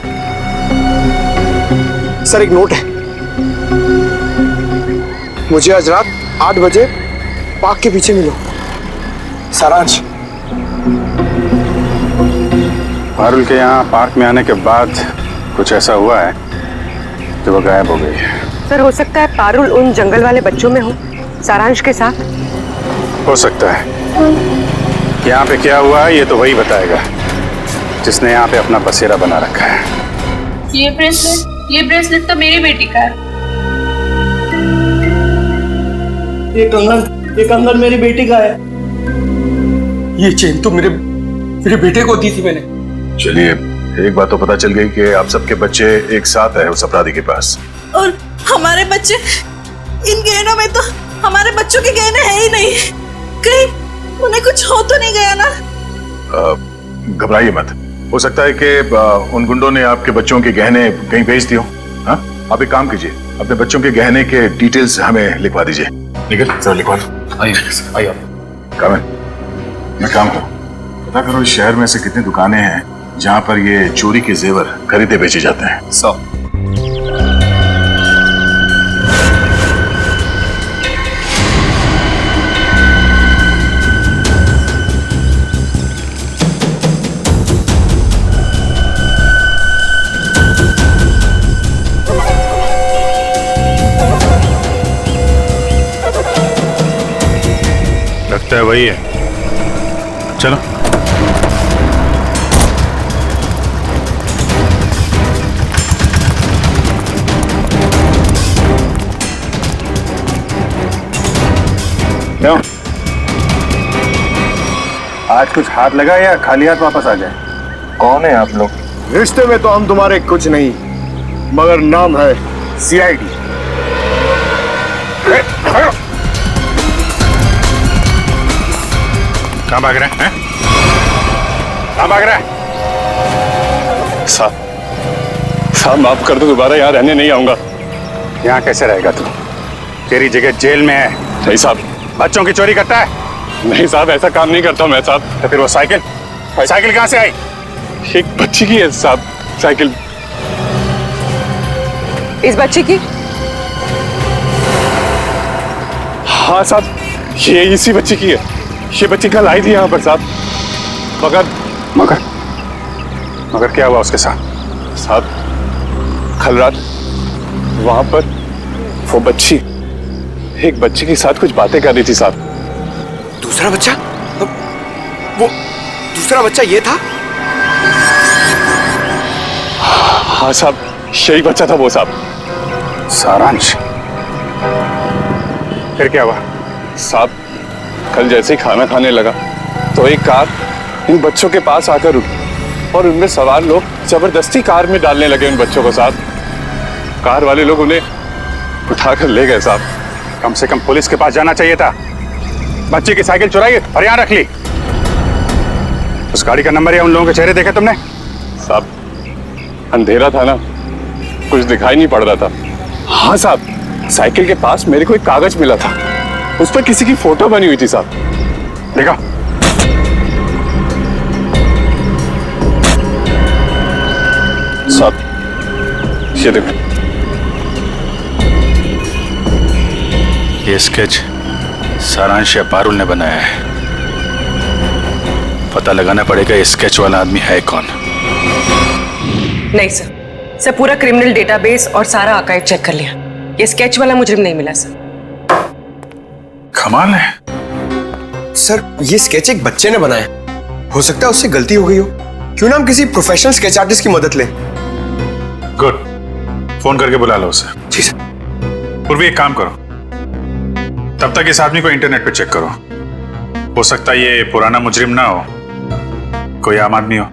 सर एक नोट है। मुझे आज रात 8 बजे पार्क के पीछे मिलो, सारांश। पारुल के यहाँ पार्क में आने के बाद कुछ ऐसा हुआ है कि वो गायब हो गई है। सर हो सकता है पारुल उन जंगल वाले बच्चों में हो, सारांश के साथ। हो सकता है। यहाँ पे क्या हुआ है ये तो वही बताएगा जिसने यहाँ पे अपना बसेरा बना रखा है। ये ब्रेसलेट तो मेरी बेटी का है। ये कंगन मेरी बेटी का है। ये चेन तो मेरे बेटे को दी थी मैंने। चलिए, एक बात तो पता चल गई कि आप सबके बच्चे एक साथ है उस अपराधी के पास। और हमारे बच्चे, इन गहनों में तो हमारे बच्चों के गहने हैं ही नहीं। कहीं उन्हें कुछ हो तो नहीं गया ना? घबराइए मत, हो सकता है कि उन गुंडों ने आपके बच्चों के गहने कहीं भेज दिए हो। हाँ, आप एक काम कीजिए, अपने बच्चों के गहने के डिटेल्स हमें लिखवा दीजिए। निकल सर, लिखवा दो। आइए कामन, मैं काम करूँ, पता करो इस शहर में से कितनी दुकानें हैं जहाँ पर ये चोरी के जेवर खरीदे बेचे जाते हैं। 100। लगता है वही है, चलो। क्यों? आज कुछ हाथ लगा या खाली हाथ वापस आ जाए? कौन है आप लोग? रिश्ते में तो हम तुम्हारे कुछ नहीं, मगर नाम है CID। कहाँ भाग रहे हैं? कहाँ भाग रहे हैं? साहब माफ कर दो, दोबारा यहाँ रहने नहीं आऊंगा। यहाँ कैसे रहेगा तू? तेरी जगह जेल में है। नहीं साहब। बच्चों की चोरी करता है? नहीं साहब, ऐसा काम नहीं करता मैं साहब। तो फिर वो साइकिल कहाँ से आई? एक बच्ची की है साहब साइकिल। इस बच्चे की? हाँ साहब, ये इसी बच्ची की है। ये बच्ची कल आई थी यहाँ पर साहब। मगर क्या हुआ उसके साथ? साहब कल रात वहां पर वो बच्ची एक बच्चे के साथ कुछ बातें कर रही थी साहब। दूसरा बच्चा? वो दूसरा बच्चा ये था? हाँ साहब, यही बच्चा था वो साहब। सारांश? फिर क्या हुआ? साहब कल जैसे ही खाना खाने लगा तो एक कार इन बच्चों के पास आकर रुकी और उनमें सवार लोग जबरदस्ती कार में डालने लगे उन बच्चों को साहब। कार वाले लोग उन्हें उठाकर ले गए साहब। कम से कम पुलिस के पास जाना चाहिए था। बच्चे की साइकिल चुराई और यहाँ रख ली। उस गाड़ी का नंबर या उन लोगों के चेहरे देखे तुमने? साहब अंधेरा था ना, कुछ दिखाई नहीं पड़ रहा था। हाँ साहब, साइकिल के पास मेरे को एक कागज मिला था, उस पर किसी की फोटो बनी हुई थी साहब। देखा? साहब ये देखो, ये स्केच सारांश या पारुल ने बनाया है। पता लगाना पड़ेगा ये स्केच वाला आदमी है कौन। नहीं सर पूरा क्रिमिनल डेटाबेस और सारा आर्काइव चेक कर लिया। ये स्केच वाला मुजरिम नहीं मिला सर। कमाल है। सर ये स्केच एक बच्चे ने बनाया, हो सकता है उससे गलती हो गई हो। क्यों ना हम किसी प्रोफेशनल स्केच आर्टिस्ट की मदद लें? गुड, फोन करके बुला लो उसे। जी सर। पूर्वी एक काम करो, तब तक इस आदमी को इंटरनेट पे चेक करो। हो सकता है ये पुराना मुजरिम ना हो, कोई आम आदमी हो।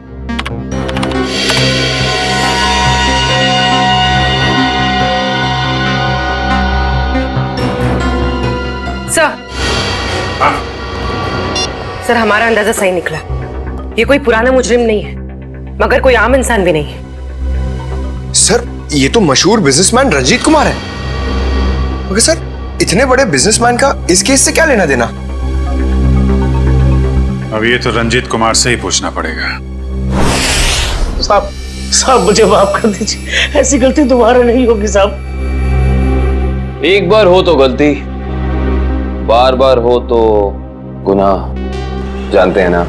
सर हमारा अंदाजा सही निकला। ये कोई पुराना मुजरिम नहीं है, मगर कोई आम इंसान भी नहीं है। सर ये तो मशहूर बिजनेसमैन रंजीत कुमार है। मगर सर इतने बड़े बिजनेसमैन का इस केस से क्या लेना देना? अब ये तो रंजीत कुमार से ही पूछना पड़ेगा। साहब मुझे माफ कर दीजिए, ऐसी गलती दोबारा नहीं होगी साहब। एक बार हो तो गलती, बार बार हो तो गुनाह, जानते हैं ना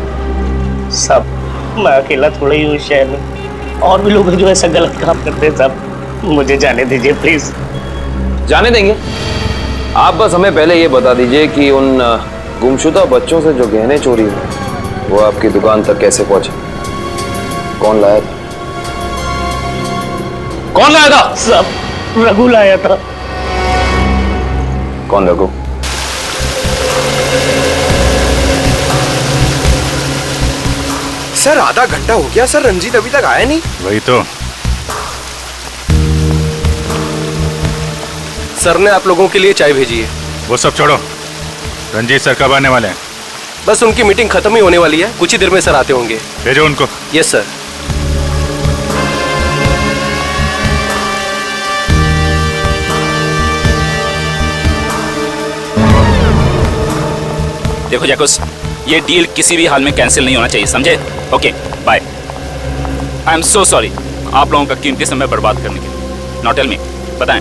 साहब। मैं अकेला थोड़ा ही हूँ शहर में, और भी लोग हैं जो ऐसा गलत काम करते हैं साहब। मुझे जाने दीजिए प्लीज। जाने देंगे, आप बस हमें पहले ये बता दीजिए कि उन गुमशुदा बच्चों से जो गहने चोरी हुए वो आपकी दुकान तक कैसे पहुंचे? कौन लाया था? कौन लाया था? साहब रघु लाया था। कौन रघु? सर आधा घंटा हो गया सर, रंजीत अभी तक आया नहीं। वही तो। सर ने आप लोगों के लिए चाय भेजी है। वो सब छोड़ो, रंजीत सर कब आने वाले हैं? बस उनकी मीटिंग खत्म ही होने वाली है, कुछ ही देर में सर आते होंगे। भेजो उनको। Yes sir. देखो जैकुस, ये डील किसी भी हाल में कैंसिल नहीं होना चाहिए, समझे? Okay bye. I am so sorry आप लोगों का कीमती समय बर्बाद करने के लिए। नाउ टेल मी, बताएं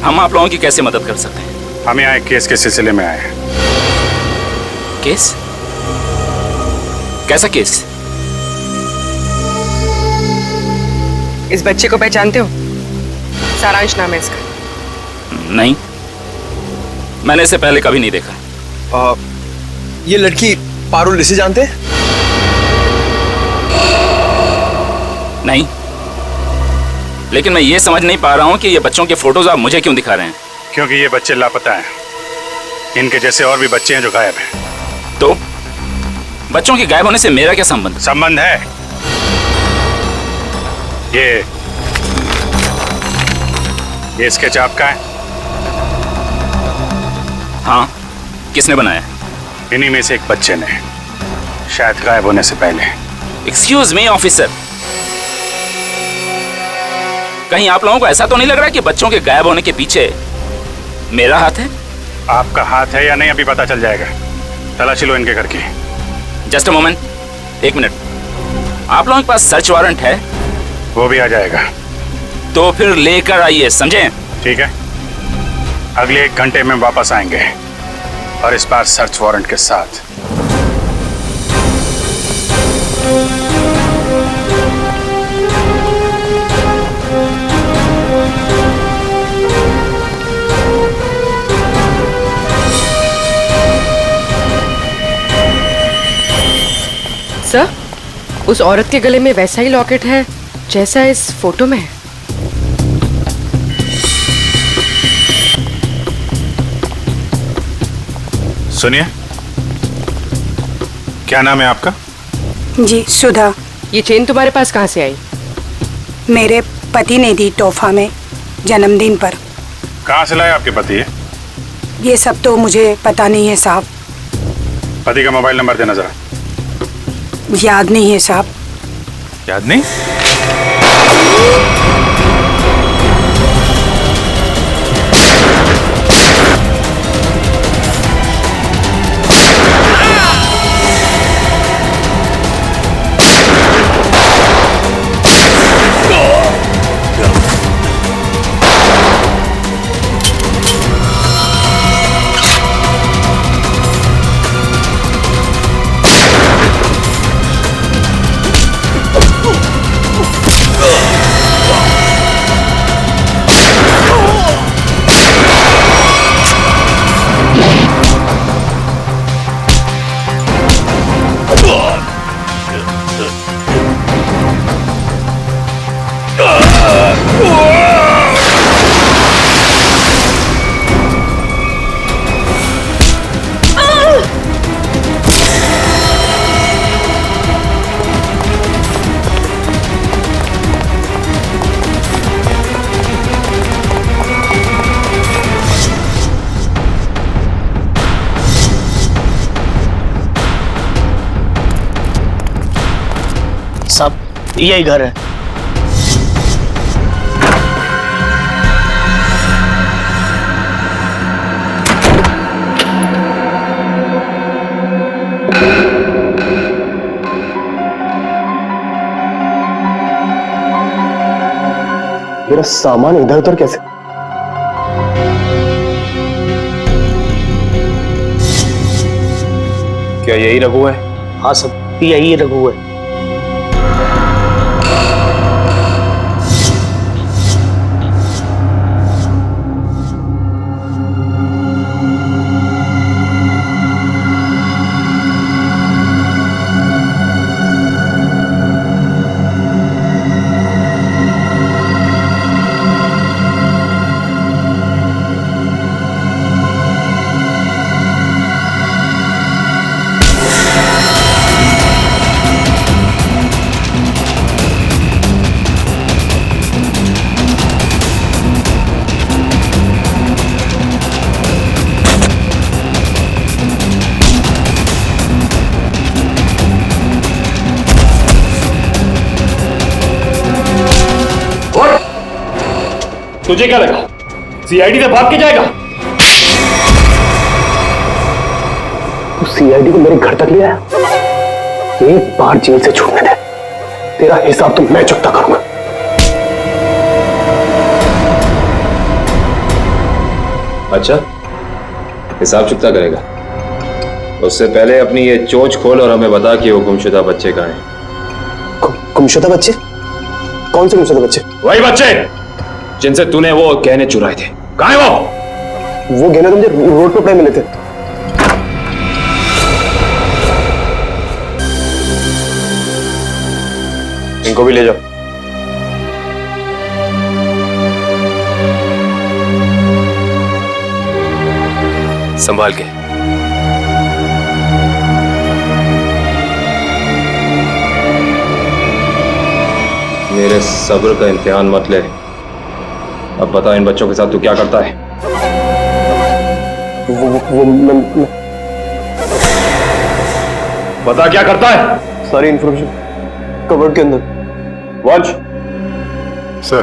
हम आप लोगों की कैसे मदद कर सकते हैं? हम यहाँ एक केस के सिलसिले में आए हैं। केस? कैसा केस? इस बच्चे को पहचानते हो? सारांश नाम है इसका। नहीं, मैंने इसे पहले कभी नहीं देखा। ये लड़की पारुल, इसे जानते हैं? नहीं, लेकिन मैं ये समझ नहीं पा रहा हूँ कि ये बच्चों के फोटोज आप मुझे क्यों दिखा रहे हैं? क्योंकि ये बच्चे लापता हैं। इनके जैसे और भी बच्चे हैं जो गायब हैं। तो बच्चों के गायब होने से मेरा क्या संबंध? संबंध है। ये स्केच आपका है? हाँ, किसने बनाया? इन्हीं में से एक बच्चे ने, शायद गायब होने से पहले। एक्सक्यूज मी ऑफिसर, कहीं आप लोगों को ऐसा तो नहीं लग रहा कि बच्चों के गायब होने के पीछे मेरा हाथ है? आपका हाथ है या नहीं अभी पता चल जाएगा। तलाशी लो इनके घर की। Just a moment, 1 minute. आप लोगों के पास सर्च वारंट है? वो भी आ जाएगा। तो फिर लेकर आइए, समझे? ठीक है, अगले 1 घंटे में वापस आएंगे और इस बार सर्च वारंट के साथ। सर, उस औरत के गले में वैसा ही लॉकेट है जैसा इस फोटो में है। सुनिए, क्या नाम है आपका? जी, सुधा। ये चेन तुम्हारे पास कहाँ से आई? मेरे पति ने दी तोहफा में जन्मदिन पर। कहाँ से लाए आपके पति? ये सब तो मुझे पता नहीं है साहब। पति का मोबाइल नंबर देना जरा। याद नहीं है साहब। याद नहीं? साहब, यही घर है। मेरा सामान इधर उधर कैसे? क्या यही रघु है? हाँ सब, यही रघु है। तुझे क्या लगा सीआईडी से भाग के जाएगा? तू सीआईडी को मेरे घर तक ले आया? एक बार जेल से छूटने दे, तेरा हिसाब तो मैं चुकता करूंगा। अच्छा, हिसाब चुकता करेगा? उससे पहले अपनी ये चोंच खोल और हमें बता कि वो गुमशुदा बच्चे कहाँ हैं। गुमशुदा बच्चे? कौन से गुमशुदा बच्चे? वही बच्चे जिनसे तूने वो गहने चुराए थे। कहाँ है वो? वो गहने तो मुझे रोड पे पड़े मिले थे। इनको भी ले जाओ। संभाल के। मेरे सब्र का इम्तिहान मत ले। अब बता, इन बच्चों के साथ तू क्या करता है? बता क्या करता है? सारी इंफॉर्मेशन कवर्ड के अंदर। Watch sir,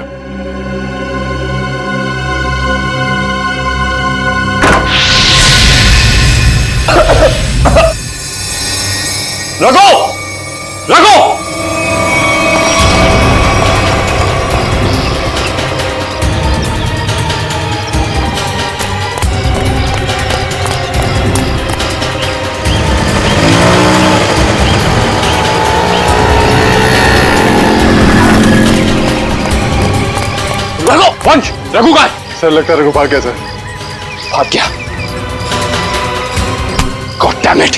Raghu! रघु! रघु! वंश! रघु कहाँ है? सर लगता है रघु भाग गया सर। भाग गया? God damn it!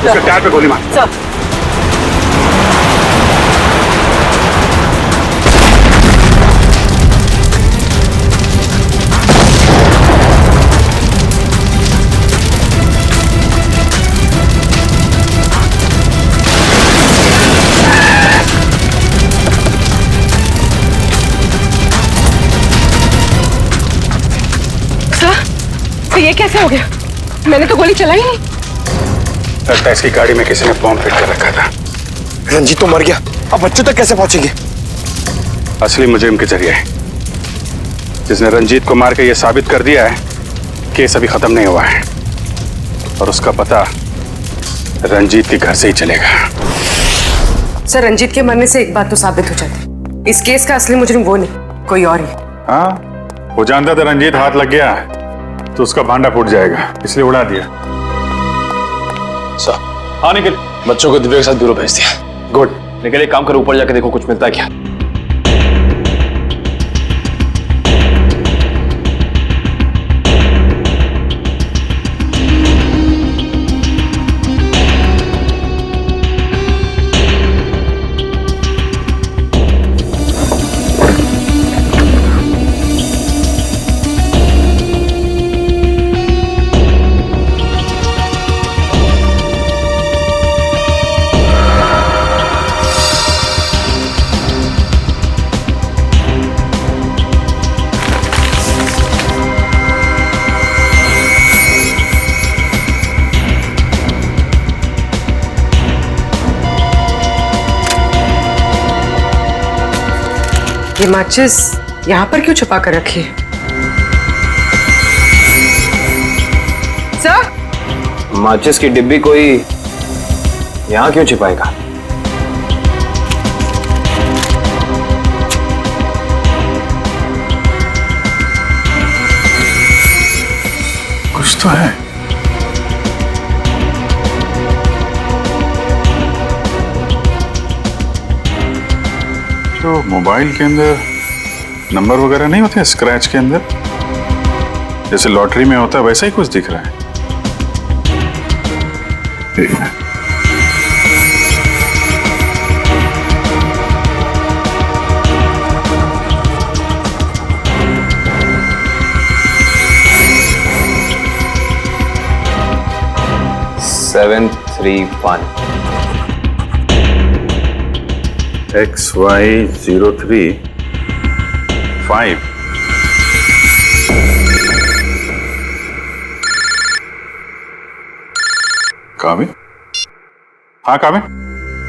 उसके टायर पे गोली मार। सर तो ये कैसे हो गया? मैंने तो गोली चलाई नहीं। लगता है इसकी गाड़ी में किसी ने बॉम्ब फिट कर रखा था। रंजीत तो मर गया, अब बच्चों तक कैसे पहुंचेंगे? असली मुजरिम के जरिए, जिसने रंजीत को मार के यह साबित कर दिया है केस अभी खत्म नहीं हुआ है और उसका पता रंजीत के घर से ही चलेगा। सर, रंजीत के मरने से एक बात तो साबित हो जाती, इस केस का असली मुजरिम वो नहीं, कोई और ही। हाँ, वो जानता था रंजीत हाथ लग गया तो उसका भांडा फूट जाएगा, इसलिए उड़ा दिया। सर, हाँ निखिल, बच्चों को दिव्या के साथ ब्यूरो भेज दिया। गुड। निखिल एक काम करो, ऊपर जाके देखो कुछ मिलता है क्या। ये माचिस यहाँ पर क्यों छुपा कर रखी है? सर, माचिस की डिब्बी कोई यहाँ क्यों छिपाएगा? कुछ तो है। तो मोबाइल के अंदर नंबर वगैरह नहीं होते स्क्रैच के अंदर, जैसे लॉटरी में होता है वैसा ही कुछ दिख रहा है। ठीक है। XY035 काबिल? हाँ काबिल?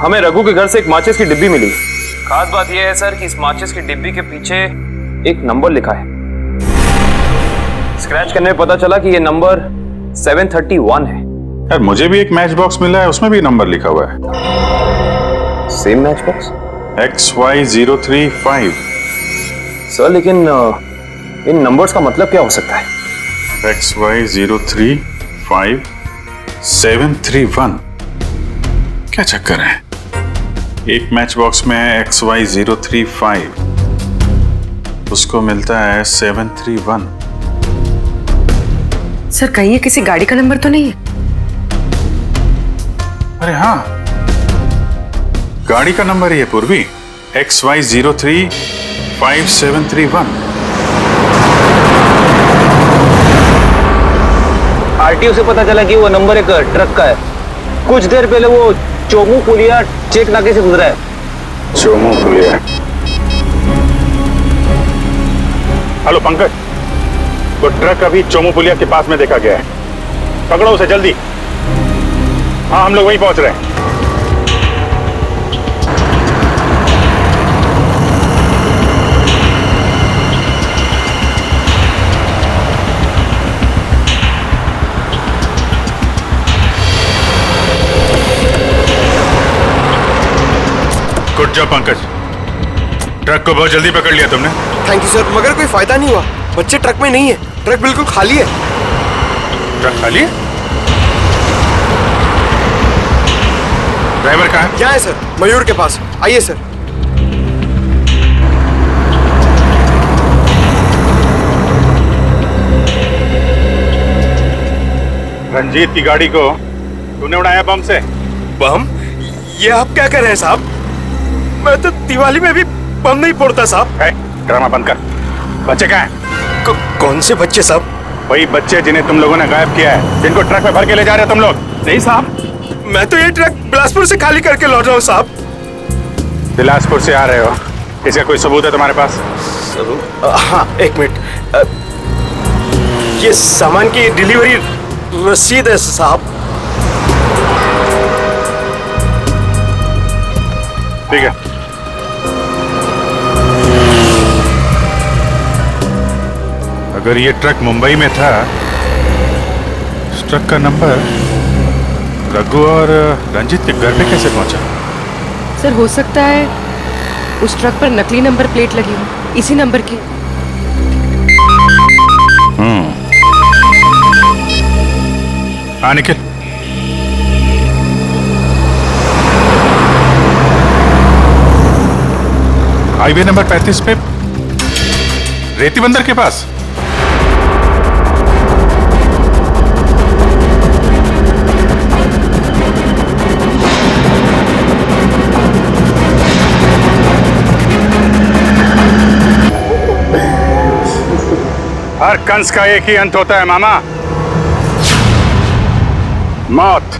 हमें रघु के घर से एक माचिस की डिब्बी मिली। खास बात यह है सर कि इस माचिस की डिब्बी के पीछे एक नंबर लिखा है। स्क्रैच करने में पता चला कि यह नंबर 731 है। यार मुझे भी एक मैच बॉक्स मिला है, उसमें भी नंबर लिखा हुआ है। Same match box? XY035। Sir लेकिन इन नंबर्स का मतलब क्या हो सकता है? XY035 731। क्या चक्कर है? एक मैच बॉक्स में है XY035, उसको मिलता है 731। सर कहीं ये किसी गाड़ी का नंबर तो नहीं है? अरे हाँ, गाड़ी का नंबर ही है पूर्वी, XY035 731। आरटीओ से पता चला कि वो नंबर एक ट्रक का है। कुछ देर पहले वो चोमू पुलिया चेक नाके से गुजरा है। चोमू पुलिया? हेलो पंकज, वो ट्रक अभी चोमू पुलिया के पास में देखा गया है, पकड़ो उसे जल्दी। हाँ, हम लोग वहीं पहुंच रहे हैं। गुड जॉब पंकज, ट्रक को बहुत जल्दी पकड़ लिया तुमने। थैंक यू सर, मगर कोई फायदा नहीं हुआ। बच्चे ट्रक में नहीं है, ट्रक बिल्कुल खाली है। ट्रक खाली है? ड्राइवर कहाँ है? क्या है सर? मयूर के पास। आइए सर। रंजीत की गाड़ी को तूने उड़ाया बम से? बम? ये आप क्या कर रहे हैं साहब? मैं तो दिवाली में भी बम नहीं फोड़ता साहब। ड्रामा बंद कर। बच्चे कहाँ हैं? कौन से बच्चे साहब? वही बच्चे जिन्हें तुम लोगों ने गायब किया है, जिनको ट्रक में भर के ले जा रहे हो तुम लोग। नहीं साहब, मैं तो ये ट्रक बिलासपुर से खाली करके लौट रहा हूँ साहब। बिलासपुर से आ रहे हो? इसका कोई सबूत है तुम्हारे पास? हाँ, एक मिनट। ये सामान की डिलीवरी रसीद है साहब। ठीक है। अगर ये ट्रक मुंबई में था, इस ट्रक का नंबर रघु और रंजीत के घर पे कैसे पहुंचा? सर हो सकता है उस ट्रक पर नकली नंबर प्लेट लगी हो, इसी नंबर की। हाँ निखिल, हाईवे नंबर 35 पे रेती बंदर के पास। हर कंस का एक ही अंत होता है मामा, मौत।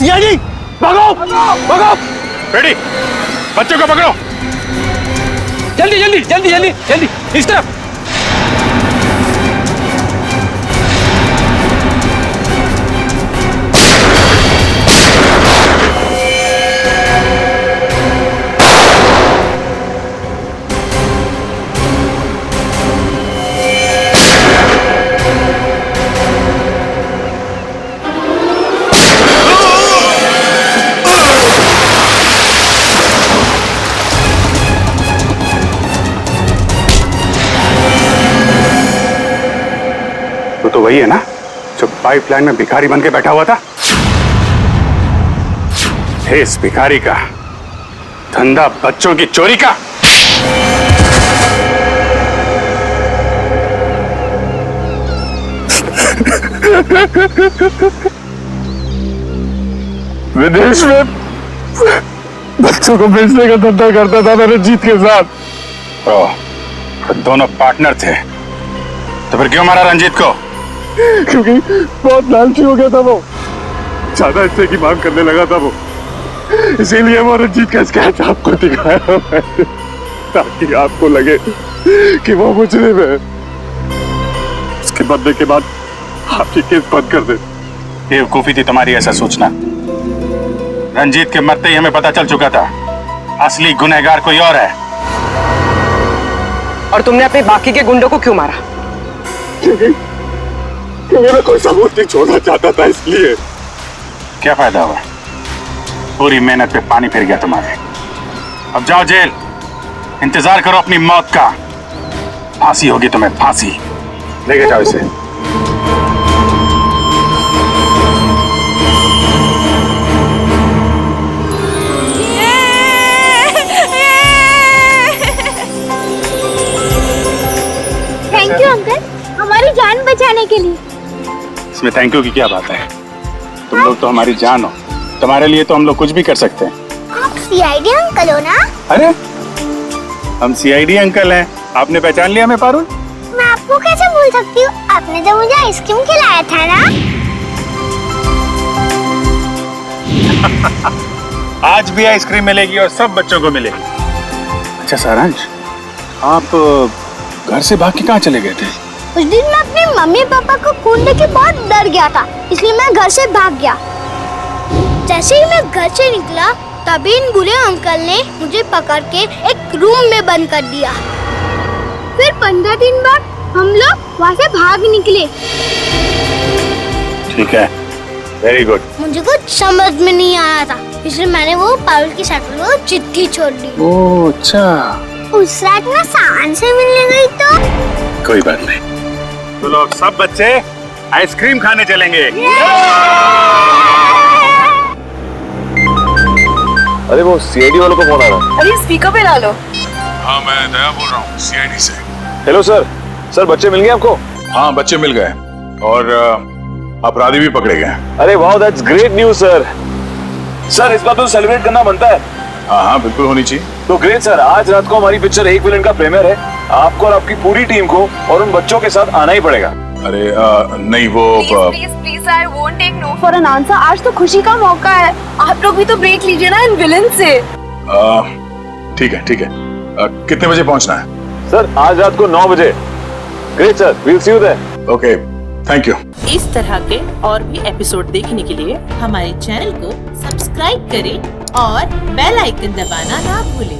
सीआईडी, भागो भागो। रेडी, बच्चों को पकड़ो। जल्दी जल्दी जल्दी जल्दी जल्दी, इस तरफ। तो वही है ना जो पाइपलाइन में भिखारी बन के बैठा हुआ था? इस भिखारी का धंधा बच्चों की चोरी का। विदेश में बच्चों को बेचने का धंधा करता था मैं रंजीत के साथ। दोनों पार्टनर थे, तो फिर क्यों मारा रंजीत को? क्योंकि बहुत लालची हो गया था वो, ज्यादा हिस्से की मांग करने लगा था वो, इसीलिए वो रंजीत का स्केच आपको दिखाया मैंने, ताकि आपको लगे कि वो मुजरिम है। उसके बदले के बाद आपकी केस बंद कर दे। बेवकूफी थी तुम्हारी ऐसा सोचना। रंजीत के मरते ही हमें पता चल चुका था असली गुनहगार कोई और है। और तुमने अपने बाकी के गुंडों को क्यों मारा? क्योंकि मैं कोई सबूत नहीं छोड़ना चाहता था, इसलिए। क्या फायदा हुआ? पूरी मेहनत पे पानी फिर गया तुम्हारे। अब जाओ जेल, इंतजार करो अपनी मौत का। फांसी होगी तुम्हें, फांसी। लेके जाओ इसे। थैंक यू अंकल, हमारी जान बचाने के लिए। इसमें थैंक यू की क्या बात है? तुम लोग तो हमारी जान हो, तुम्हारे लिए तो हम लोग कुछ भी कर सकते हैं। आप सीआईडी अंकल हो ना? अरे हम सीआईडी अंकल हैं, आपने पहचान लिया हमें पारुल? मैं आपको कैसे भूल सकती हूँ, आपने तो मुझे आइसक्रीम खिलाया था ना। आज भी आइसक्रीम मिलेगी और सब बच्चों को मिलेगी। अच्छा सारांश, आप घर से भाग के कहाँ चले गए थे? उस दिन मैं अपने मम्मी पापा को खून देख के बहुत डर गया था, इसलिए मैं घर से भाग गया। जैसे ही मैं घर से निकला तभी इन बुरे अंकल ने मुझे पकड़ के एक रूम में बंद कर दिया। फिर 15 दिन बाद हम लोग वहाँ से भाग निकले। ठीक है, वेरी गुड। मुझे कुछ समझ में नहीं आया था, इसलिए मैंने वो पारुल की साइकिल को चिट्ठी छोड़ दी। ओह अच्छा। उस रात मैं सावन से मिलने गई तो कोई बात नहीं। तो लोग सब बच्चे आइसक्रीम खाने चलेंगे। अरे वो सीआईडी वालों को फोन आ रहा है। अरे स्पीकर पे ला लो। हाँ, मैं दया बोल रहा हूँ सीआईडी से। Hello sir. सर बच्चे मिल गए आपको? हाँ, बच्चे मिल गए और अपराधी भी पकड़े गए। अरे वाह, that's great news sir. Sir इस बात तो सेलिब्रेट करना बनता है। हाँ हाँ, बिल्कुल होनी चाहिए। तो ग्रेट सर, आज रात को हमारी पिक्चर एक विलन का प्रीमियर है। आपको और आपकी पूरी टीम को और उन बच्चों के साथ आना ही पड़ेगा। अरे नहीं, वो please I won't take no for an answer. आज तो खुशी का मौका है, आप लोग भी तो ब्रेक लीजिए ना इन विलन से। ठीक है ठीक है। कितने बजे पहुंचना है? सर आज रात को 9 बजे। Great sir, we will see you there. Okay, thank you. इस तरह के और भी एपिसोड देखने के लिए हमारे चैनल को सब्सक्राइब करें और बेल आइकन दबाना ना भूलें।